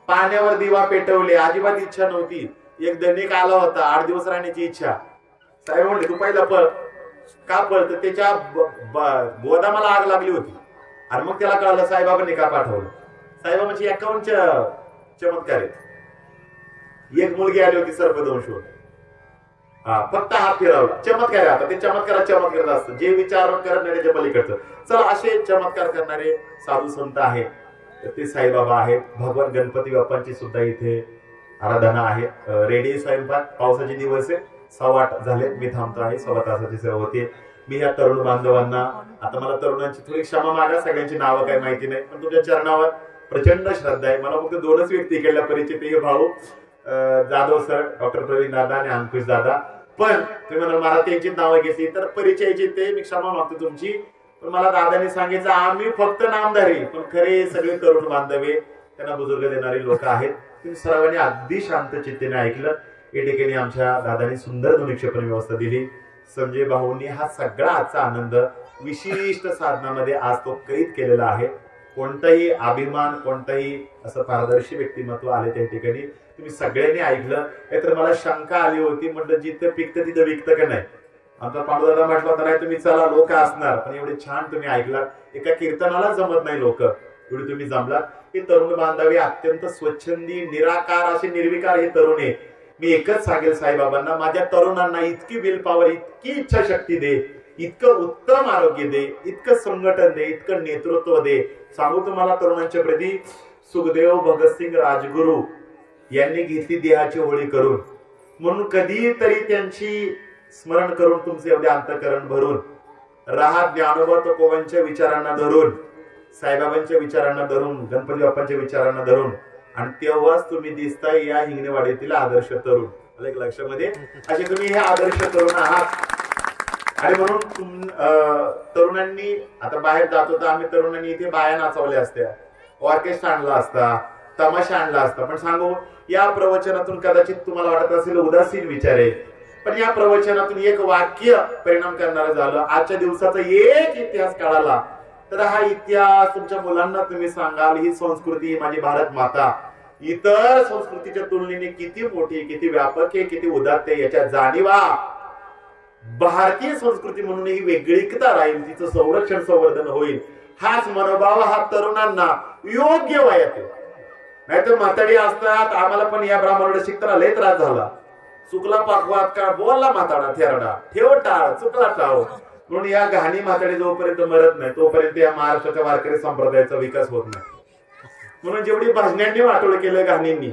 पाण्यावर दिवा पेटवले, अजिबात इच्छा नव्हती. एक दैनिक आला होता, 8 दिवस राहण्याची इच्छा. साहेब म्हणले तू पहिला पळ. का पळ, तर त्याच्या गोदामाला आग लागली होती. आणि मग त्याला कळालं साईबाबांनी का पाठवलं. साईबाबांची 51 चमत्कार आहेत. एक मुलगी आली होती सर्पदंश होत, फक्त हात फिरवला, चमत्कार. आता ते चमत्कारात चमत्कार असतं, जे विचार करणारे पलीकडचं. चला, असे चमत्कार करणारे साधू संत आहेत, ते साईबाबा आहेत. भगवान गणपती बाप्पांची सुद्धा इथे आराधना आहे. रेडी स्वयंपाक, पावसाचे दिवस आहे, 8:15 झाले. मी थांबतो आहे, 1.25 तासाची सेवा होते. मी ह्या तरुण बांधवांना, आता मला तरुणांची थोडी क्षमा मागा, सगळ्यांची नावं काही माहिती नाही, पण तुमच्या चरणावर प्रचंड श्रद्धा आहे. मला फक्त 2च व्यक्ती इकडल्या परिचित, हे भाऊ जाधव सर, डॉक्टर प्रवीण दादा आणि अंकुश दादा. पण तुम्ही म्हणाल मला त्यांची नावं घेतली तर परिचयाची, ते मी क्षमा मागतो तुमची. पण मला दादाने सांगितलं आम्ही फक्त नामधारी, पण खरे सगळे तरुण बांधवे, त्यांना बुजुर्ग देणारी लोक आहेत. तुम्ही सर्वांनी अगदी शांत चित्तेने ऐकलं. या ठिकाणी आमच्या दादांनी सुंदर ध्वनिक्षेपण व्यवस्था दिली. संजय भाऊंनी हा सगळा आजचा आनंद विशिष्ट साधनामध्ये आज तो कैद केलेला आहे. कोणताही अभिमान, कोणताही असं पारदर्शी व्यक्तिमत्व आले त्या ठिकाणी. तुम्ही सगळ्यांनी ऐकलं. तर मला शंका आली होती, म्हटलं जिथं पिकतं तिथं विकतं का नाही. आमचा पांडुदादा म्हटलं होता नाही तुम्ही चला लोक असणार, पण एवढे छान तुम्ही ऐकलात. एका कीर्तनाला जमत नाही लोक, एवढी तुम्ही जमलात. हे तरुण बांधवे अत्यंत स्वच्छंदी, निराकार, असे निर्विकार हे तरुण आहे. मी एकच सांगेल साईबाबांना, माझ्या तरुणांना इतकी विल पॉवर, इतकी इच्छाशक्ती दे, इतकं उत्तम आरोग्य दे, इतकं संघटन दे, इतकं नेतृत्व दे. सांगू तुम्हाला तरुणांच्या प्रती, सुखदेव भगतसिंग राजगुरू यांनी घेतली देहाची होळी करून, म्हणून कधी तरी त्यांची स्मरण करून तुमचे एवढे अंतःकरण भरून राहा. ज्ञानोबा तुकोबांच्या विचारांना धरून, साईबाबांच्या विचारांना धरून, गणपती बाप्पांच्या विचारांना धरून, आणि तेव्हाच तुम्ही दिसताय या हिंगणेवाडीतील आदर्श तरुण. एक लक्षामध्ये असे तुम्ही हे आदर्श तरुण आहात. आणि म्हणून तरुणांनी आता बाहेर जात होता, आम्ही तरुणांनी इथे बाया नाचवल्या असत्या, ऑर्केस्ट्रा आणला असता, तमाशा आणला असता. पण सांगू, या प्रवचनातून कदाचित तुम्हाला वाटत असेल उदासीन विचार आहे, पण या प्रवचनातून एक वाक्य परिणाम करणारं झालं. आजच्या दिवसाचा एक इतिहास कळाला तर हा इतिहास तुमच्या मुलांना तुम्ही सांगाल, ही संस्कृती, ही माझी भारत माता इतर संस्कृतीच्या तुलनेने किती मोठी, किती व्यापक आहे, किती उदात्त आहे, याच्या जाणीवा. भारतीय संस्कृती म्हणून ही वेगळीकता राहील, तिचं संरक्षण संवर्धन होईल. हाच मनोभाव हा तरुणांना योग्य वयात आहे. नाहीतर म्हाताडी असतात, आम्हाला पण या ब्राह्मणाला शिकताना लय त्रास झाला, चुकला पाकवाद का बोलला म्हाताडा थेरडा, ठेव टाळ, चुकला टाळ. म्हणून या घाणी म्हाताडी जोपर्यंत मरत नाही तोपर्यंत या महाराष्ट्राच्या वारकरी संप्रदायाचा विकास होत नाही. म्हणून जेवढी भजन्यांनी वाटोळ केलं घाणींनी,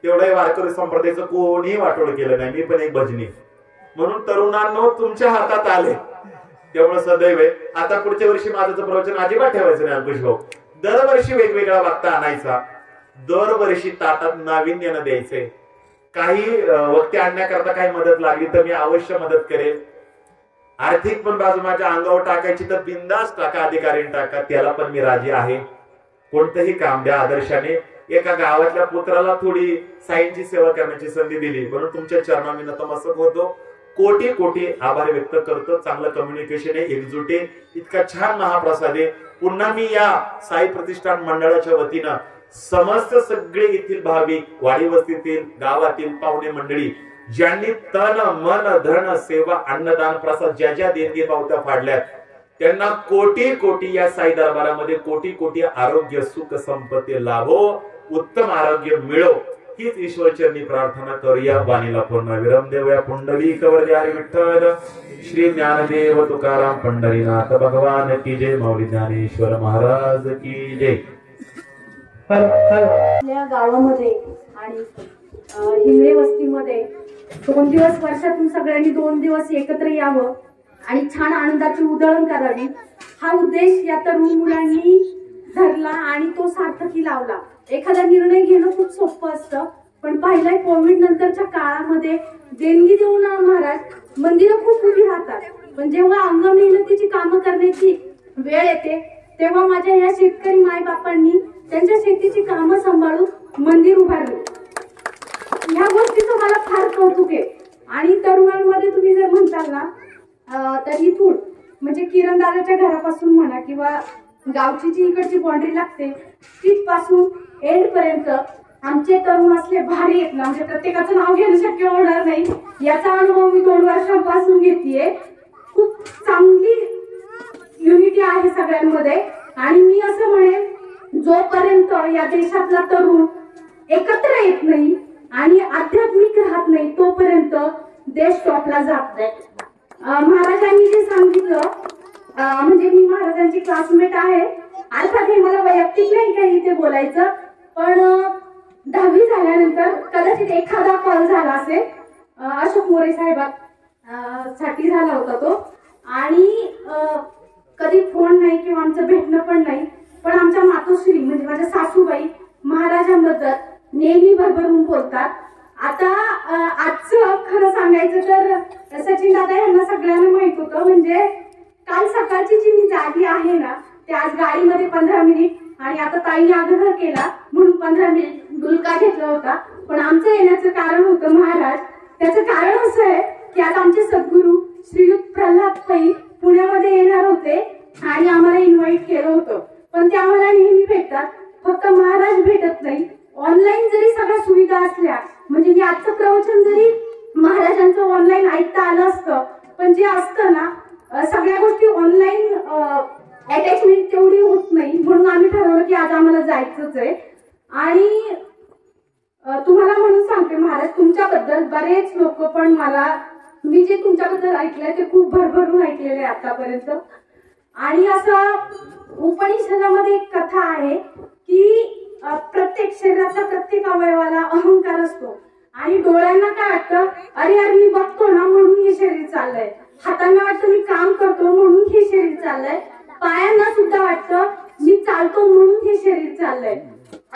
तेवढं वारकरी संप्रदायाचं कोणीही वाटोळ केलं नाही. मी पण एक भजनी. म्हणून तरुणांनो, तुमच्या हातात आले, त्यामुळे सदैव आता पुढच्या वर्षी माझं प्रवचन अजिबात ठेवायचं नाही अंकुश भाऊ. दरवर्षी वेगवेगळा वक्ता आणायचा, दरवर्षी ताटात नाविन्यानं द्यायचंय. काही वक्ते आणण्याकरता काही मदत लागली तर मी अवश्य मदत करेल. आर्थिक पण बाजू माझ्या अंगावर टाकायची तर बिंदास टाका, अधिकारीने टाका, त्याला पण मी राजी आहे. कोणतंही काम द्या आदर्शाने. एका गावातल्या पुत्राला थोडी साईंची सेवा करण्याची संधी दिली, म्हणून तुमच्या चरणांनी नतमस्तक होतो. कोटी कोटी आभार व्यक्त करतो. चांगलं कम्युनिकेशन आहे, एकजुटे, इतका छान महाप्रसाद आहे. पुन्हा मी या साई प्रतिष्ठान मंडळाच्या वतीनं समस्त सगळे येथील भाविक, वाडी वस्तीतील, गावातील पाहुणे मंडळी, ज्यांनी तन मन धन सेवा अन्नदान प्रसाद ज्या ज्या देणगी पावत्या फाडल्यात, त्यांना कोटी कोटी या साई दरबारामध्ये कोटी कोटी आरोग्य सुख संपत्ती लाभो, उत्तम आरोग्य मिळो, हीच ईश्वरचरणी प्रार्थना करूया. वाणीला पूर्ण विराम देऊया. पुंडलिक वरदे हरी विठ्ठल, श्री ज्ञानदेव तुकाराम पंढरीनाथ भगवान की जय. माऊली ज्ञानेश्वर महाराज की जय. आपल्या गावामध्ये आणि हिंगणे वस्तीमध्ये 2 दिवस, वर्षातून सगळ्यांनी 2 दिवस एकत्र यावं आणि छान आनंदाची उधळण करावी, हा उद्देश या तरुण मुलांनी धरला आणि तो सार्थकी लावला. एखादा निर्णय घेणं खूप सोपं असतं, पण पाहिलंय कोविड नंतरच्या काळामध्ये देणगी देऊन महाराज मंदिरं खूप उभी राहतात, पण जेव्हा अंग मेहनतीची कामं करण्याची वेळ येते तेव्हा माझ्या या शेतकरी मायबापांनी त्यांच्या शेतीची कामं सांभाळून मंदिर उभारले. ह्या गोष्टीचं मला फार कौतुक आहे. आणि तरुणांमध्ये तुम्ही जर म्हणताल ना, तर इथून म्हणजे किरण दादाच्या घरापासून म्हणा किंवा गावची जी इकडची बाउंड्री लागते तिथपासून एंड पर्यंत आमचे तरुण असले भारी आहेत ना, म्हणजे प्रत्येकाचं नाव घेणं शक्य होणार नाही, याचा अनुभव मी 2 वर्षांपासून घेतेय. खूप चांगली युनिटी आहे सगळ्यांमध्ये. आणि मी असं म्हणेन, जोपर्यंत या देशातला तरुण एकत्र येत नाही आणि आध्यात्मिक राहत नाही तोपर्यंत देश टॉपला जात नाही. महाराजांनी जे सांगितलं, म्हणजे मी महाराजांची क्लासमेट आहे, अर्थात हे मला वैयक्तिक नाही काही इथे बोलायचं, पण 10वी झाल्यानंतर कदाचित एखादा कॉल झाला असेल, अशोक मोरे साहेबांसाठी झाला होता तो, आणि कधी फोन नाही किंवा आमचं भेटणं पण नाही, पण आमच्या मातोश्री म्हणजे माझ्या सासूबाई महाराजांबद्दल नेहमी भरभरून बोलतात. आता आजचं खरं सांगायचं तर सचिन दादा यांना सगळ्यांना माहित होतं, म्हणजे काल सकाळची जी मी जागी आहे ना, ते आज गाडीमध्ये 15 मिनिट आणि आता ताईने आग्रह केला म्हणून 15 मिनिट डुलका घेतला होता. पण आमचं येण्याचं कारण होतं महाराज. त्याचं कारण असं आहे की आज आमचे सद्गुरू श्रीयुत प्रल्हाद पै पुण्यामध्ये येणार होते आणि आम्हाला इन्व्हाइट केलं होतं, पण ते आम्हाला नेहमी भेटतात, फक्त महाराज भेटत नाही. ऑनलाईन जरी सगळ्या सुविधा असल्या, म्हणजे मी आजचं प्रवचन जरी महाराजांचं ऑनलाईन ऐकता आलं असतं, पण जे असतं ना सगळ्या गोष्टी ऑनलाईन अटॅचमेंट तेवढी होत नाही, म्हणून आम्ही ठरवलं की आज आम्हाला जायचंच आहे. आणि तुम्हाला म्हणून सांगते महाराज, तुमच्याबद्दल बरेच लोक पण मी जे तुमच्याबद्दल ऐकलंय ते खूप भरभरून ऐकलेलं आहे आतापर्यंत. आणि असं उपनिषदामध्ये एक कथा आहे की प्रत्येक शरीराच्या प्रत्येक अवयवाला अहंकार असतो आणि डोळ्यांना काय वाटतं, अरे यार मी बघतो ना म्हणून हे शरीर चाललंय, हातांना वाटतं मी काम करतो म्हणून हे शरीर चाललंय, पायांना सुद्धा वाटतं मी चालतो म्हणून हे शरीर चाललंय.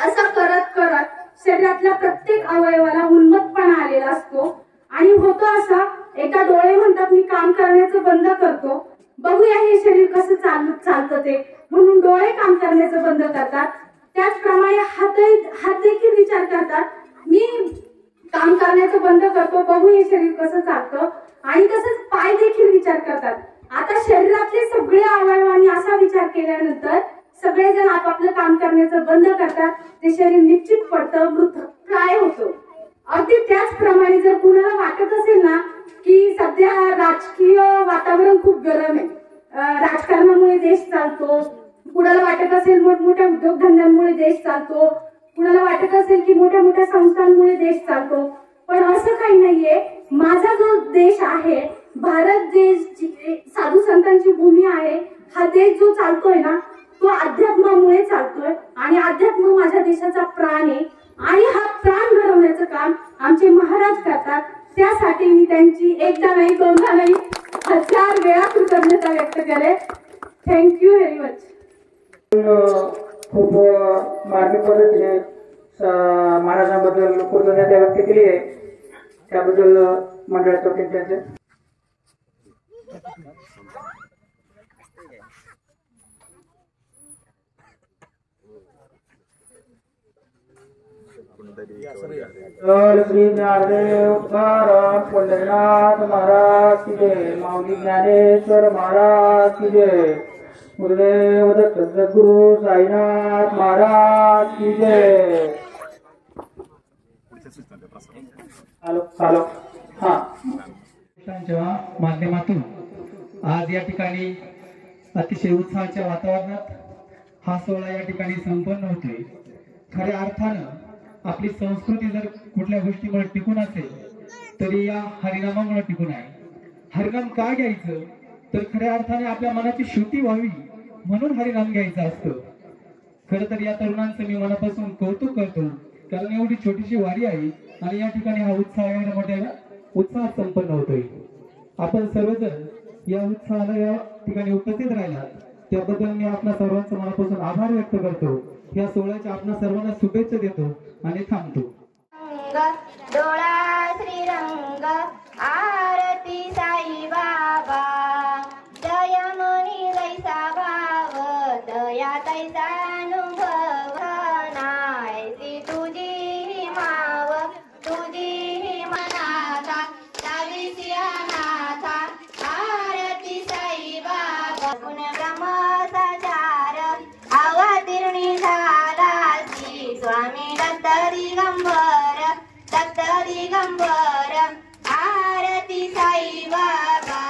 असं करत करत शरीरातल्या प्रत्येक अवयवाला उन्मत्तपणा आलेला असतो. आणि होतं असं, एका डोळे म्हणतात मी काम करण्याचं बंद करतो, बघूया हे शरीर कसं चालतं ते, म्हणून डोळे काम करण्याचं बंद करतात. त्याचप्रमाणे हात देखील विचार करतात मी काम करण्याचं बंद करतो, बघू हे शरीर कसं चालतं. आणि तसंच पाय देखील विचार करतात. आता शरीरातले सगळे अवयवांनी असा विचार केल्यानंतर सगळेजण आपापलं काम करण्याचं बंद करतात, ते शरीर निश्चित पडतं, मृतप्राय होतं. अगदी त्याचप्रमाणे जर कुणाला वाटत असेल ना की सध्या राजकीय वातावरण खूप गरम आहे, राजकारणामुळे देश चालतो, कुणाला वाटत असेल मोठमोठ्या उद्योगधंद्यांमुळे देश चालतो, कुणाला वाटत असेल की मोठ्या मोठ्या संस्थांमुळे देश चालतो, पण असं काही नाहीये. माझा जो देश आहे, भारत देश साधू संतांची भूमी आहे, हा देश जो चालतोय ना तो अध्यात्मामुळे चालतोय आणि अध्यात्म माझ्या देशाचा प्राण आहे. आणि हा प्राण घडवण्याचं काम आमचे महाराज करतात. त्यासाठी मी त्यांची एकदा नाही दोनदा नाही 1000 वेळा कृतज्ञता व्यक्त करेन. Thank you very much. खूप मार्मिक पद्धतीने महाराजांबद्दल कृतज्ञता व्यक्त केली आहे, त्याबद्दल मंडळातर्फे त्यांचे श्री ज्ञानदेव तुकाराम पंढरीनाथ महाराज की जय, माऊली ज्ञानेश्वर महाराज की जय, गुरुदेव दत्त सद्गुरु साईनाथ महाराज की जय. हॅलो हा माध्यमातून आज या ठिकाणी अतिशय उत्साहाच्या वातावरणात हा सोहळा या ठिकाणी संपन्न होतोय. खऱ्या अर्थानं आपली संस्कृती जर कुठल्या गोष्टीमुळे टिकून असेल तरी या हरिनामामुळे टिकून आहे. हरिनाम का घ्यायचं तर खऱ्या अर्थाने आपल्या मनाची शुद्धी व्हावी म्हणून हरिनाम घ्यायचं असतं. खरं तर या तरुणांचं मी मनापासून कौतुक करतो, कारण एवढी छोटीशी वारी आहे आणि या ठिकाणी हा उत्साह एवढ्या मोठ्या उत्साहात संपन्न होतोय. आपण सर्वजण या उत्साहाला या ठिकाणी उपस्थित राहिलात त्याबद्दल मी आपल्या सर्वांचं मनापासून आभार व्यक्त करतो. या सोहळ्याच्या आपल्या सर्वांना शुभेच्छा देतो आणि थांबतो. डोळा श्रीरंग आरती साई बाबा, दया मनी लैसा भाव, दया तैसा अनुभव, नायसी तुझी माव, तुझी मनाथा, ताविसी अनाथा, आरती साई बाबा, पुनर्गम साचार अवतीर्णी झाला श्री स्वामी दत्त दिगंबर, दत्त दिगंबर, आरती साई बाबा.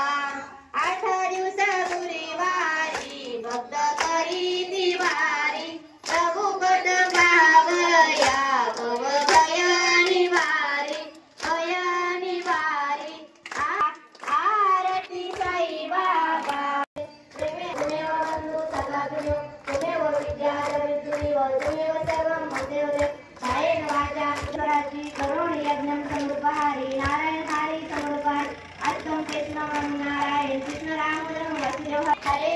8 दिवस गुरुवारी भक्त करी दिवारी, प्रभू पद भागया भव भय निवारी, भय निवारी, आरती साई बाबा. त्वमेव बंधु सदा तुल्यो, त्वमेव विद्या रविद्युरीव, त्वमेव सर्वं मदेव देव. कायेन वाचा स्वराजी करोमि यज्ञं समर्पयामि, नारायण हरि समर्पयामि, अस्तम कृष्ण नारायण कृष्ण राम हरे.